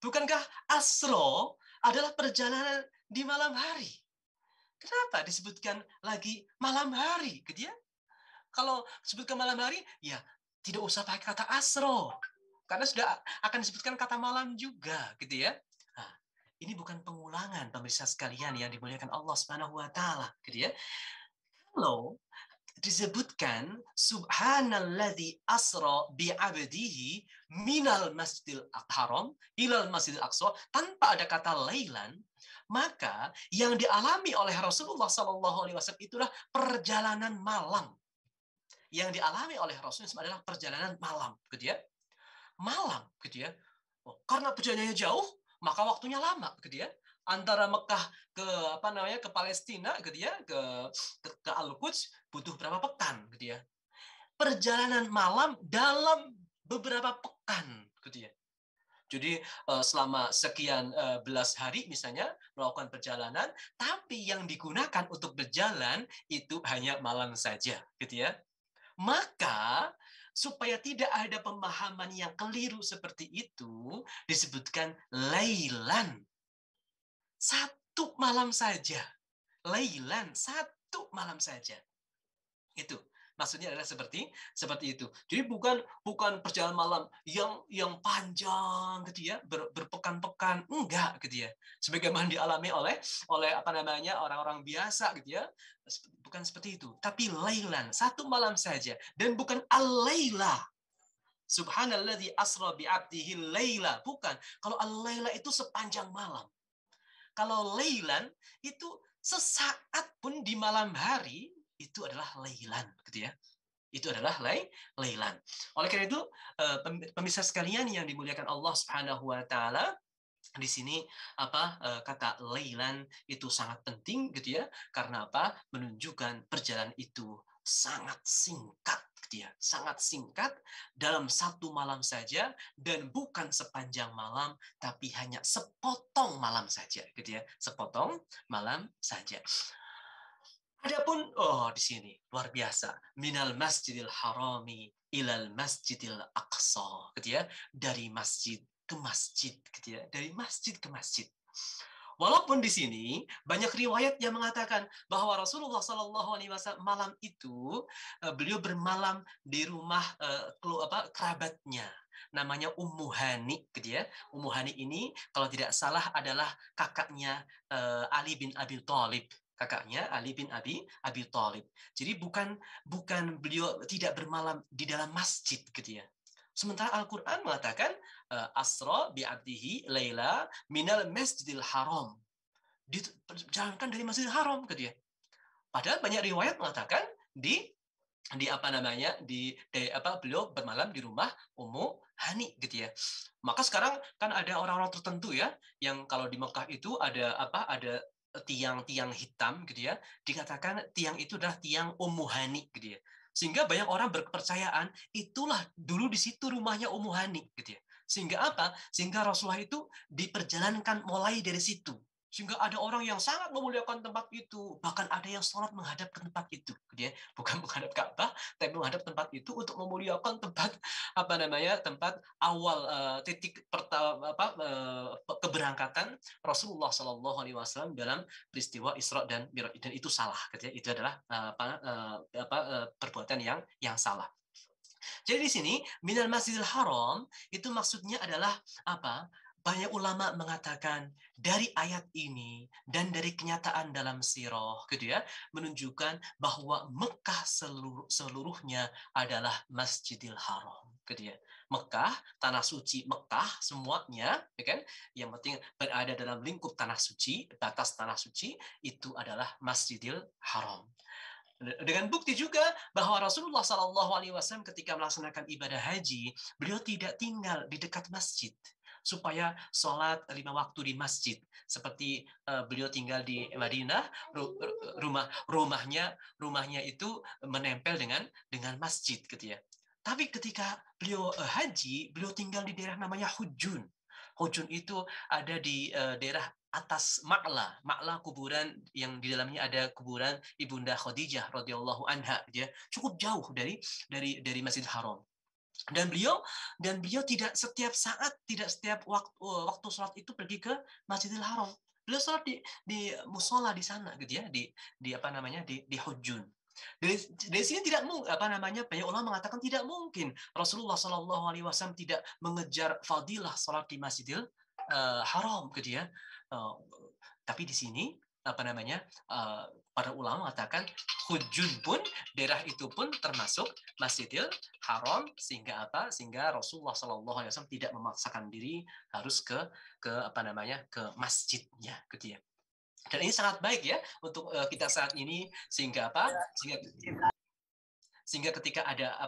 [SPEAKER 2] Bukankah asro adalah perjalanan di malam hari? Kenapa disebutkan lagi malam hari, gitu ya? Kalau disebutkan malam hari, ya tidak usah pakai kata asro, karena sudah akan disebutkan kata malam juga, gitu ya. Nah, ini bukan pengulangan, pemirsa sekalian yang dimuliakan Allah Subhanahu wa taala, gitu ya. Kalau disebutkan subhanalladzi asra bi'abdihi minal masjidil haram ilal masjidil aqsa tanpa ada kata lailan, maka yang dialami oleh Rasulullah SAW itulah perjalanan malam. Yang dialami oleh Rasulullah adalah perjalanan malam, gitu ya. Malam, gitu ya. Karena perjalanannya jauh, maka waktunya lama, gitu ya. Antara Mekah ke ke Palestina, gitu ya, ke Al-Quds butuh berapa pekan, gitu ya. Perjalanan malam dalam beberapa pekan, gitu ya. Jadi selama sekian belas hari misalnya melakukan perjalanan, tapi yang digunakan untuk berjalan itu hanya malam saja, gitu ya. Maka supaya tidak ada pemahaman yang keliru seperti itu, disebutkan lailan. Satu malam saja. Lailan, satu malam saja. Itu maksudnya adalah seperti itu. Jadi bukan perjalanan malam yang panjang gitu ya, berpekan-pekan, enggak gitu ya. Sebagaimana dialami oleh orang-orang biasa gitu ya. Bukan seperti itu, tapi lailan, satu malam saja, dan bukan al-laila. Subhanalladzi asra bi'abdihi laila, bukan. Kalau al-laila itu sepanjang malam. Kalau lailan itu sesaat pun di malam hari, itu adalah lailan, gitu ya. Itu adalah lailan. Oleh karena itu, pemirsa sekalian yang dimuliakan Allah Subhanahu wa taala, di sini kata lailan itu sangat penting, gitu ya. Karena apa? Menunjukkan perjalanan itu sangat singkat, gitu ya. Sangat singkat dalam satu malam saja, dan bukan sepanjang malam, tapi hanya sepotong malam saja, gitu ya. Sepotong malam saja. Adapun di sini luar biasa, minal masjidil harami ilal masjidil aqsa, gitu ya. Dari masjid ke masjid, gitu ya. Dari masjid ke masjid. Walaupun di sini banyak riwayat yang mengatakan bahwa Rasulullah SAW malam itu beliau bermalam di rumah kerabatnya, namanya Ummu Hani, gitu ya. Ummu Hani ini kalau tidak salah adalah kakaknya Ali bin Abi Thalib. Kakaknya Ali bin Abi Thalib. Jadi bukan beliau tidak bermalam di dalam masjid, gitu ya. Sementara Al-Quran mengatakan asra bi'abdihi laila minal masjidil haram. Dijalankan dari Masjidil Haram, gitu ya. Padahal banyak riwayat mengatakan beliau bermalam di rumah Ummu Hani, gitu ya. Maka sekarang kan ada orang-orang tertentu ya yang kalau di Mekah itu ada tiang-tiang hitam, gitu ya. Dikatakan tiang itu adalah tiang Ummu Hani, gitu ya. Sehingga banyak orang berkepercayaan itulah dulu di situ rumahnya Ummu Hani, gitu ya. Sehingga apa? Sehingga Rasulullah itu diperjalankan mulai dari situ. Sehingga ada orang yang sangat memuliakan tempat itu, bahkan ada yang sholat menghadap ke tempat itu, gitu ya. Bukan menghadap Ka'bah, tapi menghadap tempat itu untuk memuliakan tempat tempat awal titik keberangkatan Rasulullah SAW dalam peristiwa Isra dan Mi'raj, dan itu salah, gitu ya. Itu adalah perbuatan yang salah. Jadi di sini minal masjidil haram itu maksudnya adalah apa? banyak ulama mengatakan dari ayat ini dan dari kenyataan dalam sirah gitu ya, menunjukkan bahwa Mekah seluruhnya adalah Masjidil Haram gitu ya. Mekah, tanah suci Mekah semuanya, ya kan? Yang penting berada dalam lingkup tanah suci, batas tanah suci itu adalah Masjidil Haram. Dengan bukti juga bahwa Rasulullah SAW ketika melaksanakan ibadah haji, beliau tidak tinggal di dekat masjid supaya sholat 5 waktu di masjid. Seperti beliau tinggal di Madinah, rumahnya itu menempel dengan masjid gitu ya. Tapi ketika beliau haji, beliau tinggal di daerah namanya Hujun. Hujun itu ada di daerah atas Ma'la kuburan yang di dalamnya ada kuburan Ibunda Khadijah radhiyallahu anha, dia cukup jauh dari Masjidil Haram. Dan beliau tidak setiap saat, tidak setiap waktu sholat itu pergi ke Masjidil Haram. Beliau sholat di musola di sana gitu ya, di apa namanya di Hujun. Dari sini tidak banyak ulama mengatakan tidak mungkin Rasulullah SAW tidak mengejar fadilah sholat di Masjidil Haram gitu ya. Tapi di sini para ulama mengatakan Hujun pun, daerah itu pun termasuk Masjidil Haram, sehingga Rasulullah SAW tidak memaksakan diri harus ke masjidnya gitu ya. Dan ini sangat baik ya untuk kita saat ini, sehingga ketika ada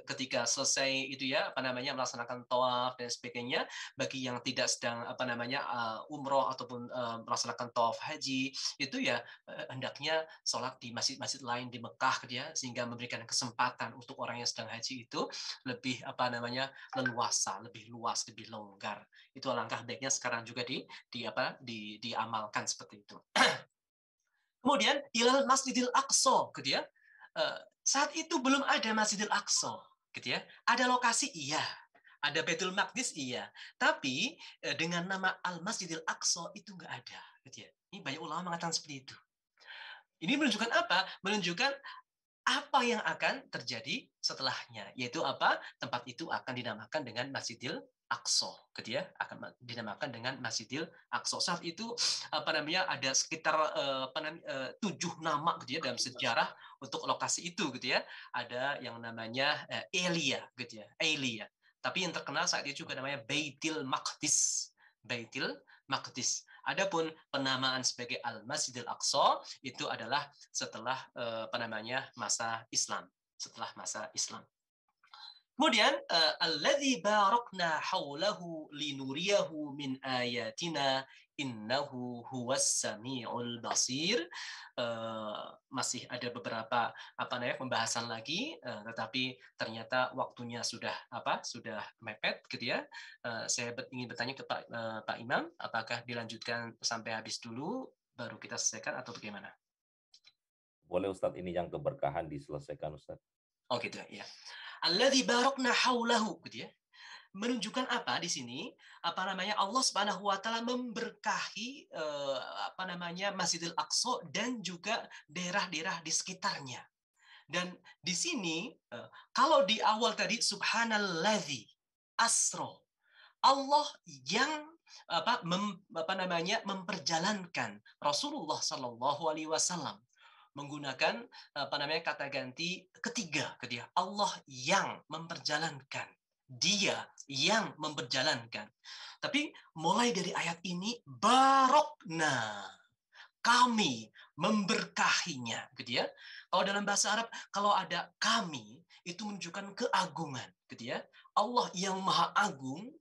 [SPEAKER 2] ketika selesai itu ya melaksanakan tawaf dan sebagainya, bagi yang tidak sedang umroh ataupun melaksanakan tawaf haji itu ya hendaknya sholat di masjid-masjid lain di Mekah gitu ya, sehingga memberikan kesempatan untuk orang yang sedang haji itu lebih leluasa, lebih luas, lebih longgar. Itu langkah baiknya sekarang juga diamalkan seperti itu. Kemudian ilal Masjidil Aqsa gitu ya. Saat itu belum ada Masjidil Aqsa, gitu ya. Ada lokasi iya, ada Baitul Maqdis iya, tapi dengan nama Al Masjidil Aqsa itu nggak ada, gitu ya. Ini banyak ulama mengatakan seperti itu. Ini menunjukkan apa? Menunjukkan apa yang akan terjadi setelahnya, yaitu tempat itu akan dinamakan dengan Masjidil Aqsa, gitu ya, akan dinamakan dengan Masjidil Aqsa. Saat itu ada sekitar 7 nama gitu ya dalam sejarah untuk lokasi itu gitu ya. Ada yang namanya Elia gitu ya, Elia. Tapi yang terkenal saat itu juga namanya Baitul Maqdis. Baitul Maqdis. Adapun penamaan sebagai Al-Masjidil Aqsa itu adalah setelah masa Islam, setelah masa Islam. Kemudian alladzi barakna haulahu linuriyahu min ayatina innahu huwas samiul basir. Masih ada beberapa pembahasan lagi, tetapi ternyata waktunya sudah mepet gitu ya. Saya ingin bertanya ke Pak Imam, apakah dilanjutkan sampai habis dulu baru kita selesaikan atau bagaimana?
[SPEAKER 1] Boleh Ustadz, ini yang keberkahan diselesaikan Ustadz.
[SPEAKER 2] Oh gitu ya. Alladzi barakna haulahu gitu ya. Menunjukkan apa di sini? Allah Subhanahu wa taala memberkahi Masjidil Aqsa dan juga daerah-daerah di sekitarnya. Dan di sini kalau di awal tadi subhanalladzi asra, Allah yang memperjalankan Rasulullah sallallahu alaihi wasallam menggunakan kata ganti ketiga, Allah yang memperjalankan, dia yang memperjalankan. Tapi mulai dari ayat ini barokna, kami memberkahinya, gitu ya. Kalau dalam bahasa Arab, kalau ada kami itu menunjukkan keagungan, gitu ya. Allah yang maha agung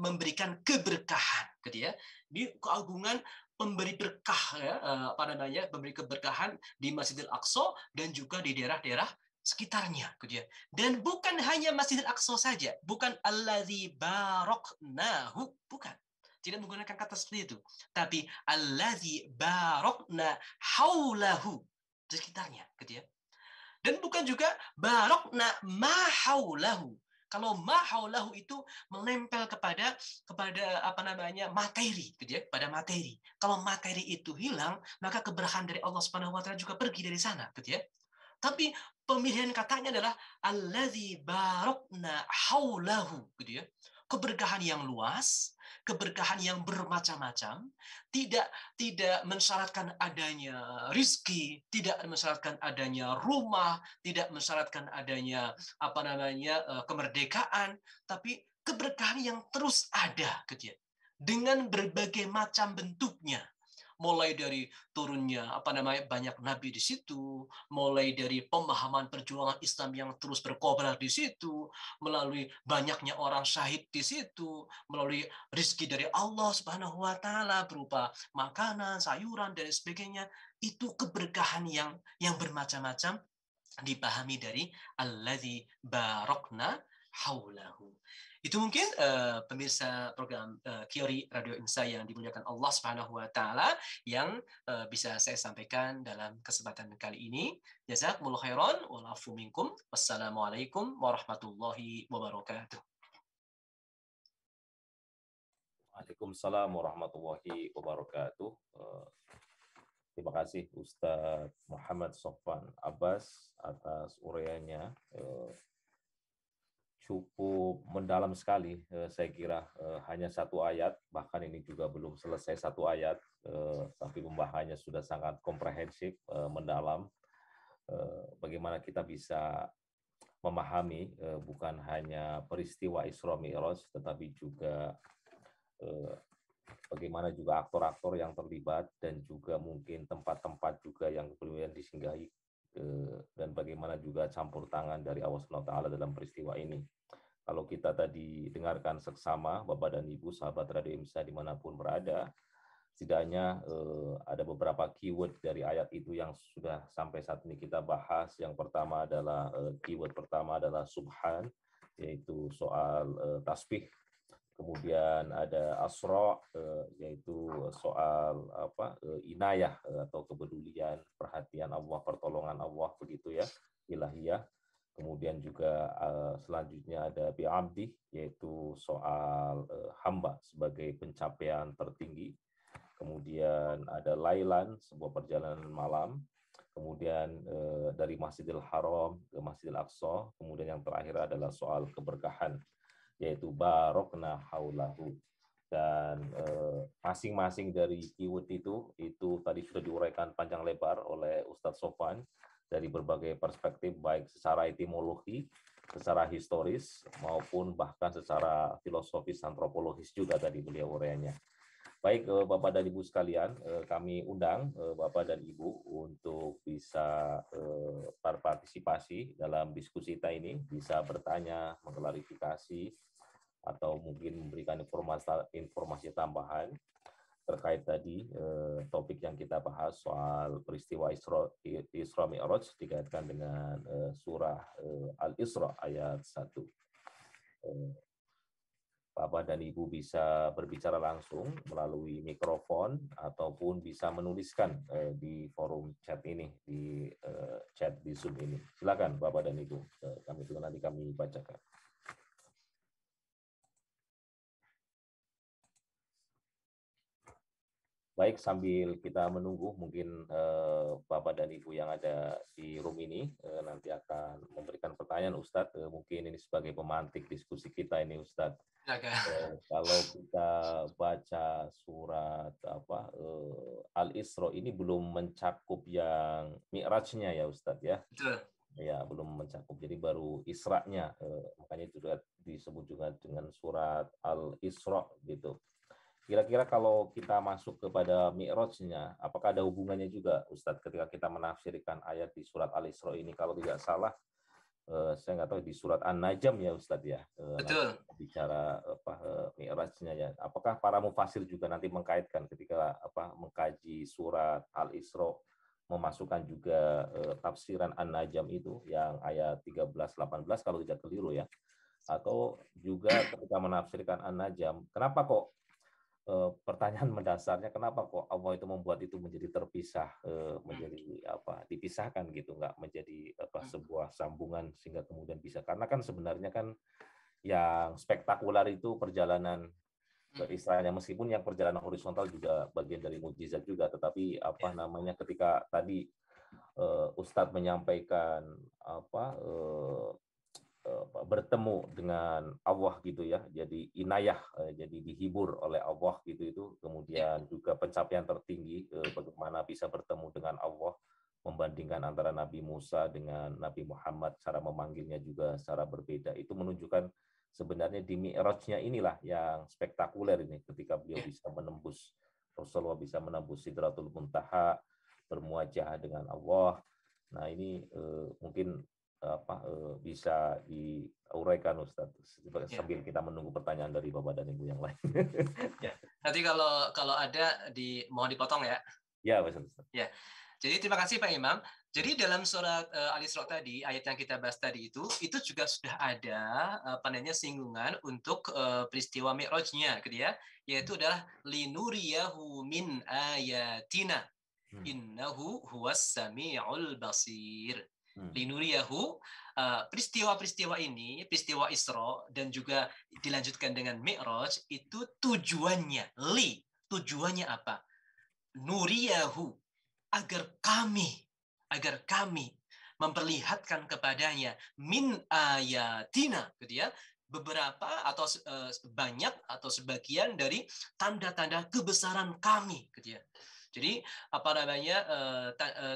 [SPEAKER 2] memberikan keberkahan, gitu ya. Di keagungan pemberi berkah ya, memberi keberkahan di Masjidil Aqsa dan juga di daerah-daerah sekitarnya gitu ya. Dan bukan hanya Masjidil Aqsa saja, bukan allazi baroknahu, bukan. Tidak menggunakan kata seperti itu, tapi allazi barokna haulahu, di sekitarnya gitu ya. Dan bukan juga barokna ma haulahu. Kalau mahaulahu itu menempel kepada materi gitu ya, pada materi. Kalau materi itu hilang, maka keberkahan dari Allah Subhanahu wa taala juga pergi dari sana gitu ya. Tapi pemilihan katanya adalah allazi barakna haulahu gitu ya. keberkahan yang luas, keberkahan yang bermacam-macam, tidak mensyaratkan adanya rizki, tidak mensyaratkan adanya rumah, tidak mensyaratkan adanya kemerdekaan, tapi keberkahan yang terus ada gitu ya. Dengan berbagai macam bentuknya, mulai dari turunnya banyak nabi di situ, mulai dari pemahaman perjuangan Islam yang terus berkobar di situ, melalui banyaknya orang syahid di situ, melalui rizki dari Allah Subhanahu wa taala berupa makanan, sayuran dan sebagainya. Itu keberkahan yang bermacam-macam dipahami dari alladzi barokna haulahu. Itu mungkin pemirsa program Kiori Radio Insa yang dimuliakan Allah Subhanahu wa taala yang bisa saya sampaikan dalam kesempatan kali ini. Jazakumullah khairan wal afu minkum. Wassalamualaikum warahmatullahi wabarakatuh.
[SPEAKER 1] Waalaikumsalam warahmatullahi wabarakatuh. Terima kasih Ustadz Muhammad Sofwan Abbas atas uraiannya. Cukup mendalam sekali, saya kira hanya satu ayat, bahkan ini juga belum selesai satu ayat, tapi pembahasannya sudah sangat komprehensif, mendalam. Bagaimana kita bisa memahami bukan hanya peristiwa Isra Mi'raj, tetapi juga bagaimana juga aktor-aktor yang terlibat dan juga mungkin tempat-tempat juga yang kemudian disinggahi, dan bagaimana juga campur tangan dari Allah SWT dalam peristiwa ini. Kalau kita tadi dengarkan seksama, Bapak dan Ibu, sahabat Radio IMSA dimanapun berada, setidaknya ada beberapa keyword dari ayat itu yang sudah sampai saat ini kita bahas. Yang pertama adalah, keyword pertama adalah subhan, yaitu soal tasbih. Kemudian ada asra, yaitu soal inayah atau kepedulian, perhatian Allah, pertolongan Allah, begitu ya, ilahiyah. Kemudian juga selanjutnya ada bi'abdi, yaitu soal hamba sebagai pencapaian tertinggi. Kemudian ada lailan, sebuah perjalanan malam. Kemudian dari Masjidil Haram ke Masjidil Aqsa. Kemudian yang terakhir adalah soal keberkahan, yaitu barokna haulahu. Dan masing-masing dari keyword itu tadi sudah diuraikan panjang lebar oleh Ustadz Sofwan dari berbagai perspektif, baik secara etimologi, secara historis, maupun bahkan secara filosofis antropologis juga tadi beliau uraiannya. Baik, Bapak dan Ibu sekalian, kami undang Bapak dan Ibu untuk bisa berpartisipasi dalam diskusi kita ini, bisa bertanya, mengklarifikasi, atau mungkin memberikan informasi tambahan terkait tadi topik yang kita bahas soal peristiwa Isra Mi'raj dikaitkan dengan surah Al-Isra ayat 1. Bapak dan Ibu bisa berbicara langsung melalui mikrofon ataupun bisa menuliskan di forum chat ini, di chat di Zoom ini. Silakan Bapak dan Ibu, kami tunggu, nanti kami bacakan. Baik, sambil kita menunggu, mungkin Bapak dan Ibu yang ada di room ini nanti akan memberikan pertanyaan, Ustadz. Mungkin ini sebagai pemantik diskusi kita ini, Ustadz. Kalau kita baca surat Al-Isra ini belum mencakup yang Mi'rajnya ya, Ustadz ya?
[SPEAKER 2] Betul.
[SPEAKER 1] Ya, belum mencakup. Jadi baru Isra-nya. Makanya juga disebut juga dengan surat Al-Isra gitu. Kira-kira kalau kita masuk kepada Mi'rajnya, apakah ada hubungannya juga, Ustadz, ketika kita menafsirkan ayat di surat Al-Isra ini? Kalau tidak salah, saya nggak tahu di surat An-Najm ya, Ustadz ya.
[SPEAKER 2] Betul.
[SPEAKER 1] Bicara Mi'rajnya ya. Apakah para mufasir juga nanti mengkaitkan ketika mengkaji surat Al-Isra, memasukkan juga tafsiran An-Najm itu yang ayat 13-18 kalau tidak keliru ya. Atau juga ketika menafsirkan An-Najm, kenapa kok pertanyaan mendasarnya, kenapa kok Allah itu membuat itu menjadi terpisah, menjadi dipisahkan gitu, nggak menjadi sebuah sambungan sehingga kemudian bisa, karena kan sebenarnya kan yang spektakuler itu perjalanan istilahnya, meskipun yang perjalanan horizontal juga bagian dari mukjizat juga, tetapi ketika tadi Ustadz menyampaikan bertemu dengan Allah gitu ya, jadi inayah, jadi dihibur oleh Allah gitu itu, kemudian juga pencapaian tertinggi bagaimana bisa bertemu dengan Allah, membandingkan antara Nabi Musa dengan Nabi Muhammad, cara memanggilnya juga secara berbeda, itu menunjukkan sebenarnya di Mi'rajnya inilah yang spektakuler ini, ketika beliau bisa menembus, Rasulullah bisa menembus Sidratul Muntaha, bermuajah dengan Allah. Nah ini mungkin bisa diuraikan Ustadz
[SPEAKER 2] Ya.
[SPEAKER 1] sambil kita menunggu pertanyaan dari Bapak dan Ibu yang lain.
[SPEAKER 2] Ya. Nanti kalau ada mohon dipotong ya.
[SPEAKER 1] Ya, Ustadz.
[SPEAKER 2] Ya. Jadi terima kasih Pak Imam. Jadi dalam surat Al-Isra tadi, ayat yang kita bahas tadi itu juga sudah ada singgungan untuk peristiwa Mi'rajnya, gitu ya. Yaitu adalah linuriyahu min ayatina. Innahu huwas sami'ul basir. Linuriyahu, peristiwa-peristiwa ini, peristiwa Isra dan juga dilanjutkan dengan Mi'raj, itu tujuannya apa? Nuriyahu, agar kami memperlihatkan kepadanya min ayatina, gitu ya, beberapa atau banyak atau sebagian dari tanda-tanda kebesaran kami, gitu ya. Jadi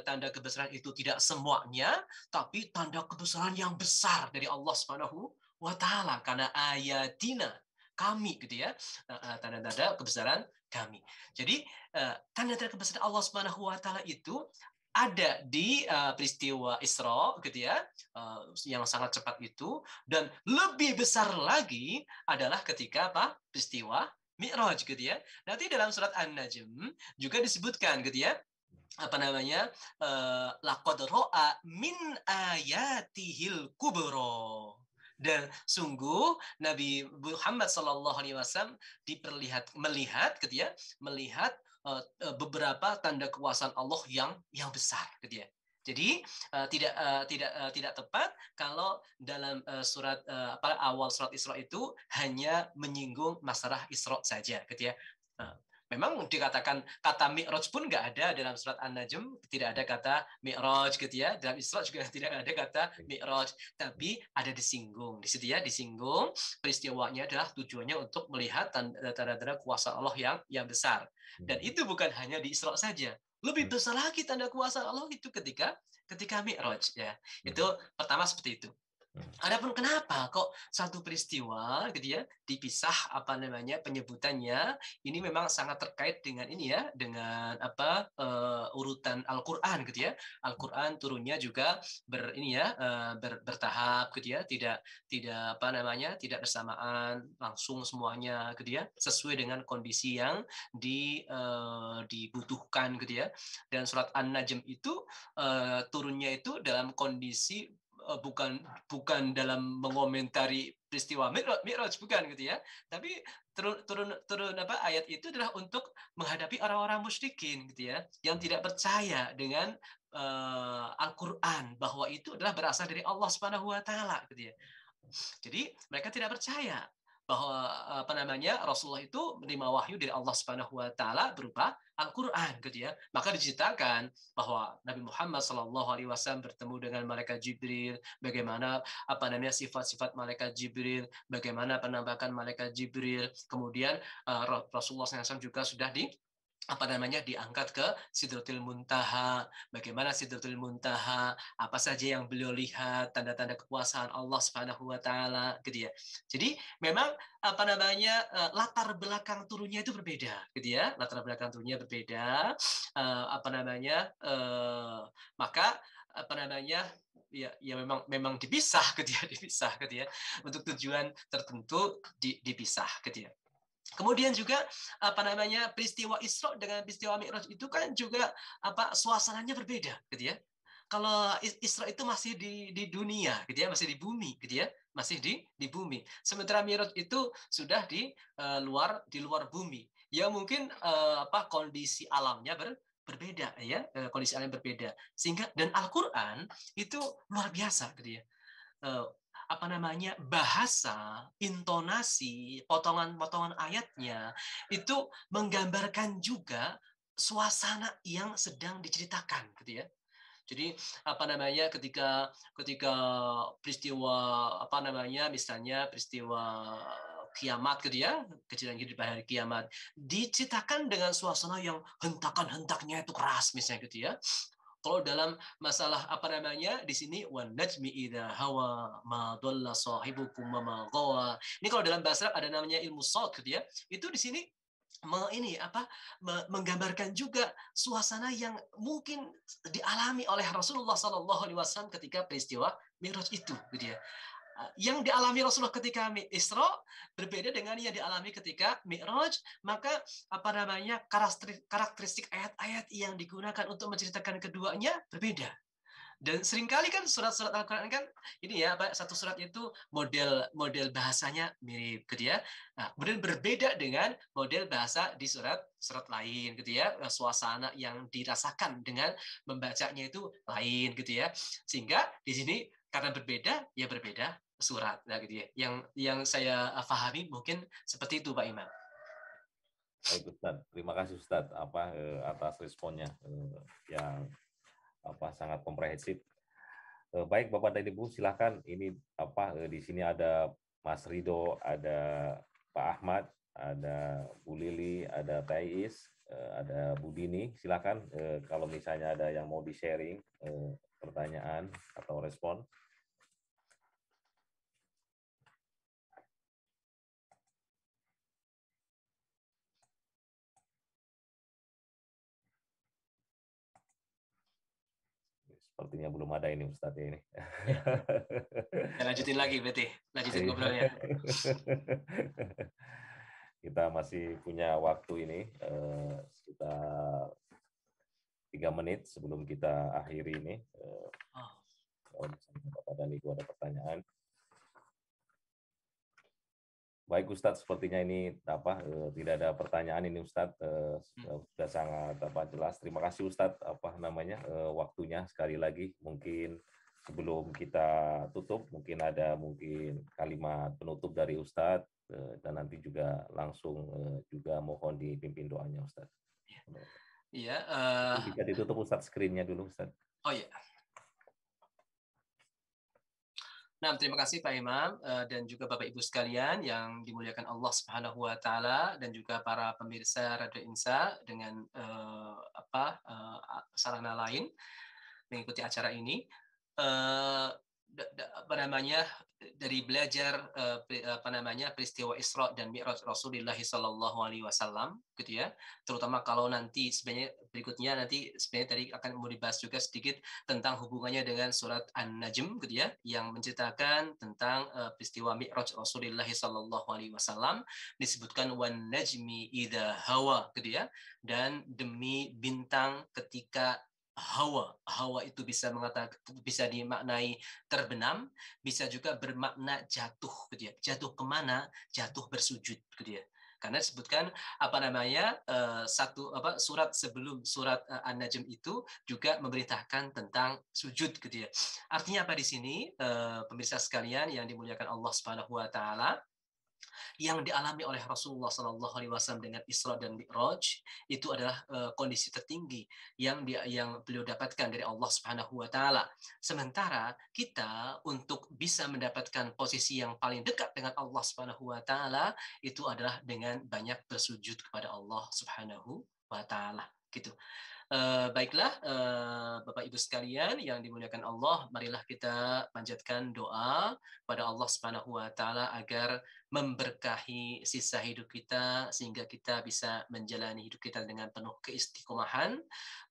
[SPEAKER 2] tanda kebesaran itu tidak semuanya, tapi tanda kebesaran yang besar dari Allah Subhanahu wa taala, karena ayatina, kami, gitu ya, tanda-tanda kebesaran kami. Jadi tanda-tanda kebesaran Allah Subhanahu wa taala itu ada di peristiwa Isra, gitu ya, yang sangat cepat itu, dan lebih besar lagi adalah ketika peristiwa Mi'raj, gitu ya. Nanti dalam surat An-Najm juga disebutkan, gitu ya, laqad ra'a min ayatihil kubra. Dan sungguh Nabi Muhammad SAW melihat beberapa tanda kekuasaan Allah yang besar, gitu ya. Jadi tidak tepat kalau dalam surat awal surat Isra itu hanya menyinggung masalah Isra saja, gitu ya. Memang dikatakan kata Mi'raj pun nggak ada dalam surat An-Najm, tidak ada kata Mi'raj, gitu ya. Dalam Isra juga tidak ada kata Mi'raj, tapi ada disinggung di situ ya, disinggung peristiwanya adalah tujuannya untuk melihat tanda-tanda kuasa Allah yang besar. Dan itu bukan hanya di Isra saja, lebih besar lagi tanda kuasa Allah itu ketika Mi'raj, ya. Itu pertama seperti itu. Adapun kenapa kok satu peristiwa, gitu ya, dipisah penyebutannya, ini memang sangat terkait dengan ini ya, dengan urutan Al-Qur'an, gitu ya. Al-Qur'an turunnya juga bertahap, gitu ya, tidak tidak bersamaan langsung semuanya, gitu ya, sesuai dengan kondisi yang dibutuhkan, gitu ya. Dan surat An-Najm itu turunnya itu dalam kondisi bukan dalam mengomentari peristiwa Mi'raj, bukan, gitu ya, tapi turun ayat itu adalah untuk menghadapi orang-orang musyrikin, gitu ya, yang tidak percaya dengan Al-Qur'an, bahwa itu adalah berasal dari Allah Subhanahu wa taala, gitu ya. Jadi mereka tidak percaya bahwa Rasulullah itu menerima wahyu dari Allah Subhanahu wa taala berupa Al-Qur'an, gitu ya. Maka diceritakan bahwa Nabi Muhammad SAW bertemu dengan malaikat Jibril, bagaimana sifat-sifat malaikat Jibril, bagaimana penampakan malaikat Jibril. Kemudian Rasulullah SAW juga sudah diangkat ke Sidratul Muntaha. Bagaimana Sidratul Muntaha, apa saja yang beliau lihat, tanda-tanda kekuasaan Allah Subhanahu wa taala, gitu ya. Jadi memang latar belakang turunnya itu berbeda, gitu ya. Latar belakang turunnya berbeda. Maka ya memang dipisah, gitu ya, dipisah, gitu ya. Untuk tujuan tertentu dipisah, gitu ya. Kemudian juga peristiwa Isra dengan peristiwa Mi'raj itu kan juga suasananya berbeda, gitu ya. Kalau Isra itu masih di dunia, gitu ya, masih di bumi, gitu ya, masih di bumi. Sementara Mi'raj itu sudah di luar bumi. Ya mungkin kondisi alamnya berbeda, ya, kondisi alam berbeda. Sehingga dan Al-Qur'an itu luar biasa, gitu ya. Bahasa, intonasi, potongan-potongan ayatnya itu menggambarkan juga suasana yang sedang diceritakan, gitu ya. Jadi ketika peristiwa misalnya peristiwa kiamat gitu ya, kejadian kehidupan hari kiamat diceritakan dengan suasana yang hentakan-hentaknya itu keras misalnya gitu ya. Kalau dalam masalah di sini wan najmi idza hawa ma dhalla sahibukum wa ma ghawa. Ini kalau dalam bahasa Arab ada namanya ilmu shaut gitu ya. Itu di sini menggambarkan juga suasana yang mungkin dialami oleh Rasulullah SAW ketika peristiwa Mi'raj itu gitu ya. Yang dialami Rasulullah ketika Isra berbeda dengan yang dialami ketika Mi'raj, maka karakteristik ayat-ayat yang digunakan untuk menceritakan keduanya berbeda. Dan seringkali kan surat-surat Al-Quran kan ini ya, satu surat itu model bahasanya mirip gitu ya. Nah, kemudian berbeda dengan model bahasa di surat lain gitu ya. Suasana yang dirasakan dengan membacanya itu lain gitu ya. Sehingga di sini karena berbeda ya berbeda surat nah gitu ya. Yang saya pahami mungkin seperti itu Pak Imam.
[SPEAKER 1] Baik Ustadz, terima kasih Ustadz atas responnya yang sangat komprehensif. Baik Bapak dan Ibu, silakan. Ini di sini ada Mas Rido, ada Pak Ahmad, ada Bu Lili, ada Thais, ada Bu Dini. Silakan kalau misalnya ada yang mau di-sharing pertanyaan atau respon. Sepertinya belum ada ini Ustadz ini.
[SPEAKER 2] Ya. Lanjutin lagi berarti, lanjutin ngobrolnya.
[SPEAKER 1] Kita masih punya waktu ini sekitar 3 menit sebelum kita akhiri ini. Kalau misalnya Bapak dan Ibu ada pertanyaan. Baik Ustadz, sepertinya ini tidak ada pertanyaan ini Ustadz, sudah sangat jelas. Terima kasih Ustadz waktunya sekali lagi. Mungkin sebelum kita tutup mungkin ada kalimat penutup dari Ustadz dan nanti juga langsung juga mohon dipimpin doanya Ustadz.
[SPEAKER 2] Iya.
[SPEAKER 1] Bisa ditutup Ustadz screen-nya dulu Ustadz.
[SPEAKER 2] Oh iya. Nah, terima kasih Pak Imam dan juga Bapak Ibu sekalian yang dimuliakan Allah Subhanahu wa taala dan juga para pemirsa Radio Insa dengan sarana lain mengikuti acara ini. Dari belajar peristiwa Isra dan Mi'raj Rasulullah Sallallahu Alaihi Wasallam gitu ya, terutama kalau nanti sebenarnya berikutnya tadi akan mau dibahas juga sedikit tentang hubungannya dengan surat An-Najm gitu ya, yang menceritakan tentang peristiwa Mi'raj Rasulullah Sallallahu Alaihi Wasallam, disebutkan wan najmi idza hawa gitu ya, dan demi bintang ketika hawa itu bisa dimaknai terbenam, bisa juga bermakna jatuh gitu ya. Jatuh kemana? Jatuh bersujud gitu ya. Karena disebutkan surat sebelum surat An-Najm itu juga memberitakan tentang sujud gitu ya. Artinya apa di sini pemirsa sekalian yang dimuliakan Allah Subhanahu wa taala, yang dialami oleh Rasulullah SAW dengan Isra dan Mi'raj itu adalah kondisi tertinggi yang beliau dapatkan dari Allah Subhanahu wa taala. Sementara kita untuk bisa mendapatkan posisi yang paling dekat dengan Allah Subhanahu wa taala itu adalah dengan banyak bersujud kepada Allah Subhanahu wa taala gitu. Baiklah Bapak Ibu sekalian yang dimuliakan Allah, marilah kita panjatkan doa pada Allah Subhanahu wa taala agar memberkahi sisa hidup kita sehingga kita bisa menjalani hidup kita dengan penuh keistiqomahan,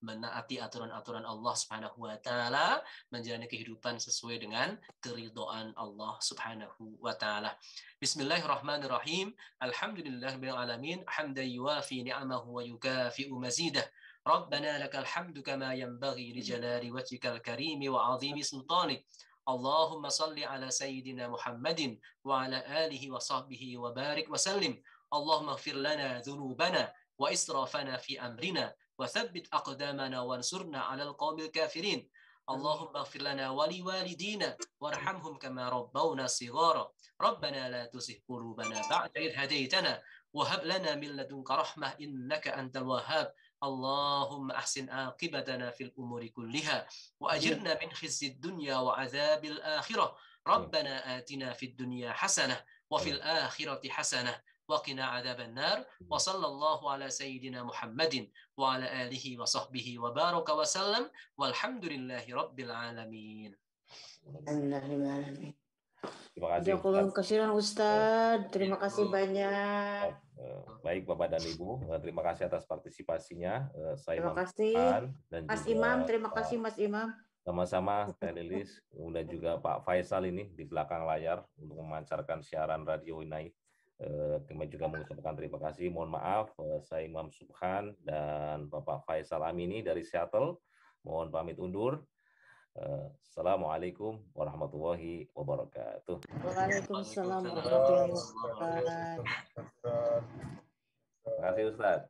[SPEAKER 2] menaati aturan-aturan Allah Subhanahu wa taala, menjalani kehidupan sesuai dengan keridhaan Allah Subhanahu wa taala. Bismillahirrahmanirrahim. Alhamdulillahirabbil alamin, hamdan yuwafi ni'amahu wa yukafi'u mazidah. ربنا لك الحمد كما ينبغي لجلال وجهك الكريم وعظيم سلطانك اللهم صل على سيدنا محمد وعلى آله وصحبه وبارك وسلم اللهم اغفر لنا ذنوبنا وإسرافنا في أمرنا وثبت أقدامنا وانصرنا على القوم الكافرين اللهم اغفر لنا ولوالدينا وارحمهم كما ربونا صغارا ربنا لا تزغ قلوبنا بعد إذ هديتنا وهب لنا من لدنك رحمة إنك أنت الوهاب Allahumma ahsin aqibatana fil umuri kulliha wa ajirna min khizyid dunya wa adzabil akhirah. Rabbana atina fid dunya hasanah wa fil akhirati hasanah wa qina adzaban nar. Wa sallallahu ala sayyidina Muhammadin wa ala alihi wa sahbihi wa baraka wa sallam walhamdulillahi rabbil alamin.
[SPEAKER 1] Terima kasih
[SPEAKER 3] Ustaz. Terima kasih banyak.
[SPEAKER 1] Baik Bapak dan Ibu, terima kasih atas partisipasinya. Saya
[SPEAKER 3] Terima kasih
[SPEAKER 1] dan
[SPEAKER 3] Mas
[SPEAKER 1] juga
[SPEAKER 3] Imam, terima kasih Mas Imam.
[SPEAKER 1] Sama-sama Teh Lilis, kemudian juga Pak Faisal ini di belakang layar untuk memancarkan siaran radio ini. Kami juga mengucapkan terima kasih. Mohon maaf, saya Imam Subhan dan Bapak Faisal Amini dari Seattle. Mohon pamit undur. Assalamualaikum warahmatullahi wabarakatuh.
[SPEAKER 3] Waalaikumsalam warahmatullahi wabarakatuh.
[SPEAKER 1] Terima kasih Ustaz.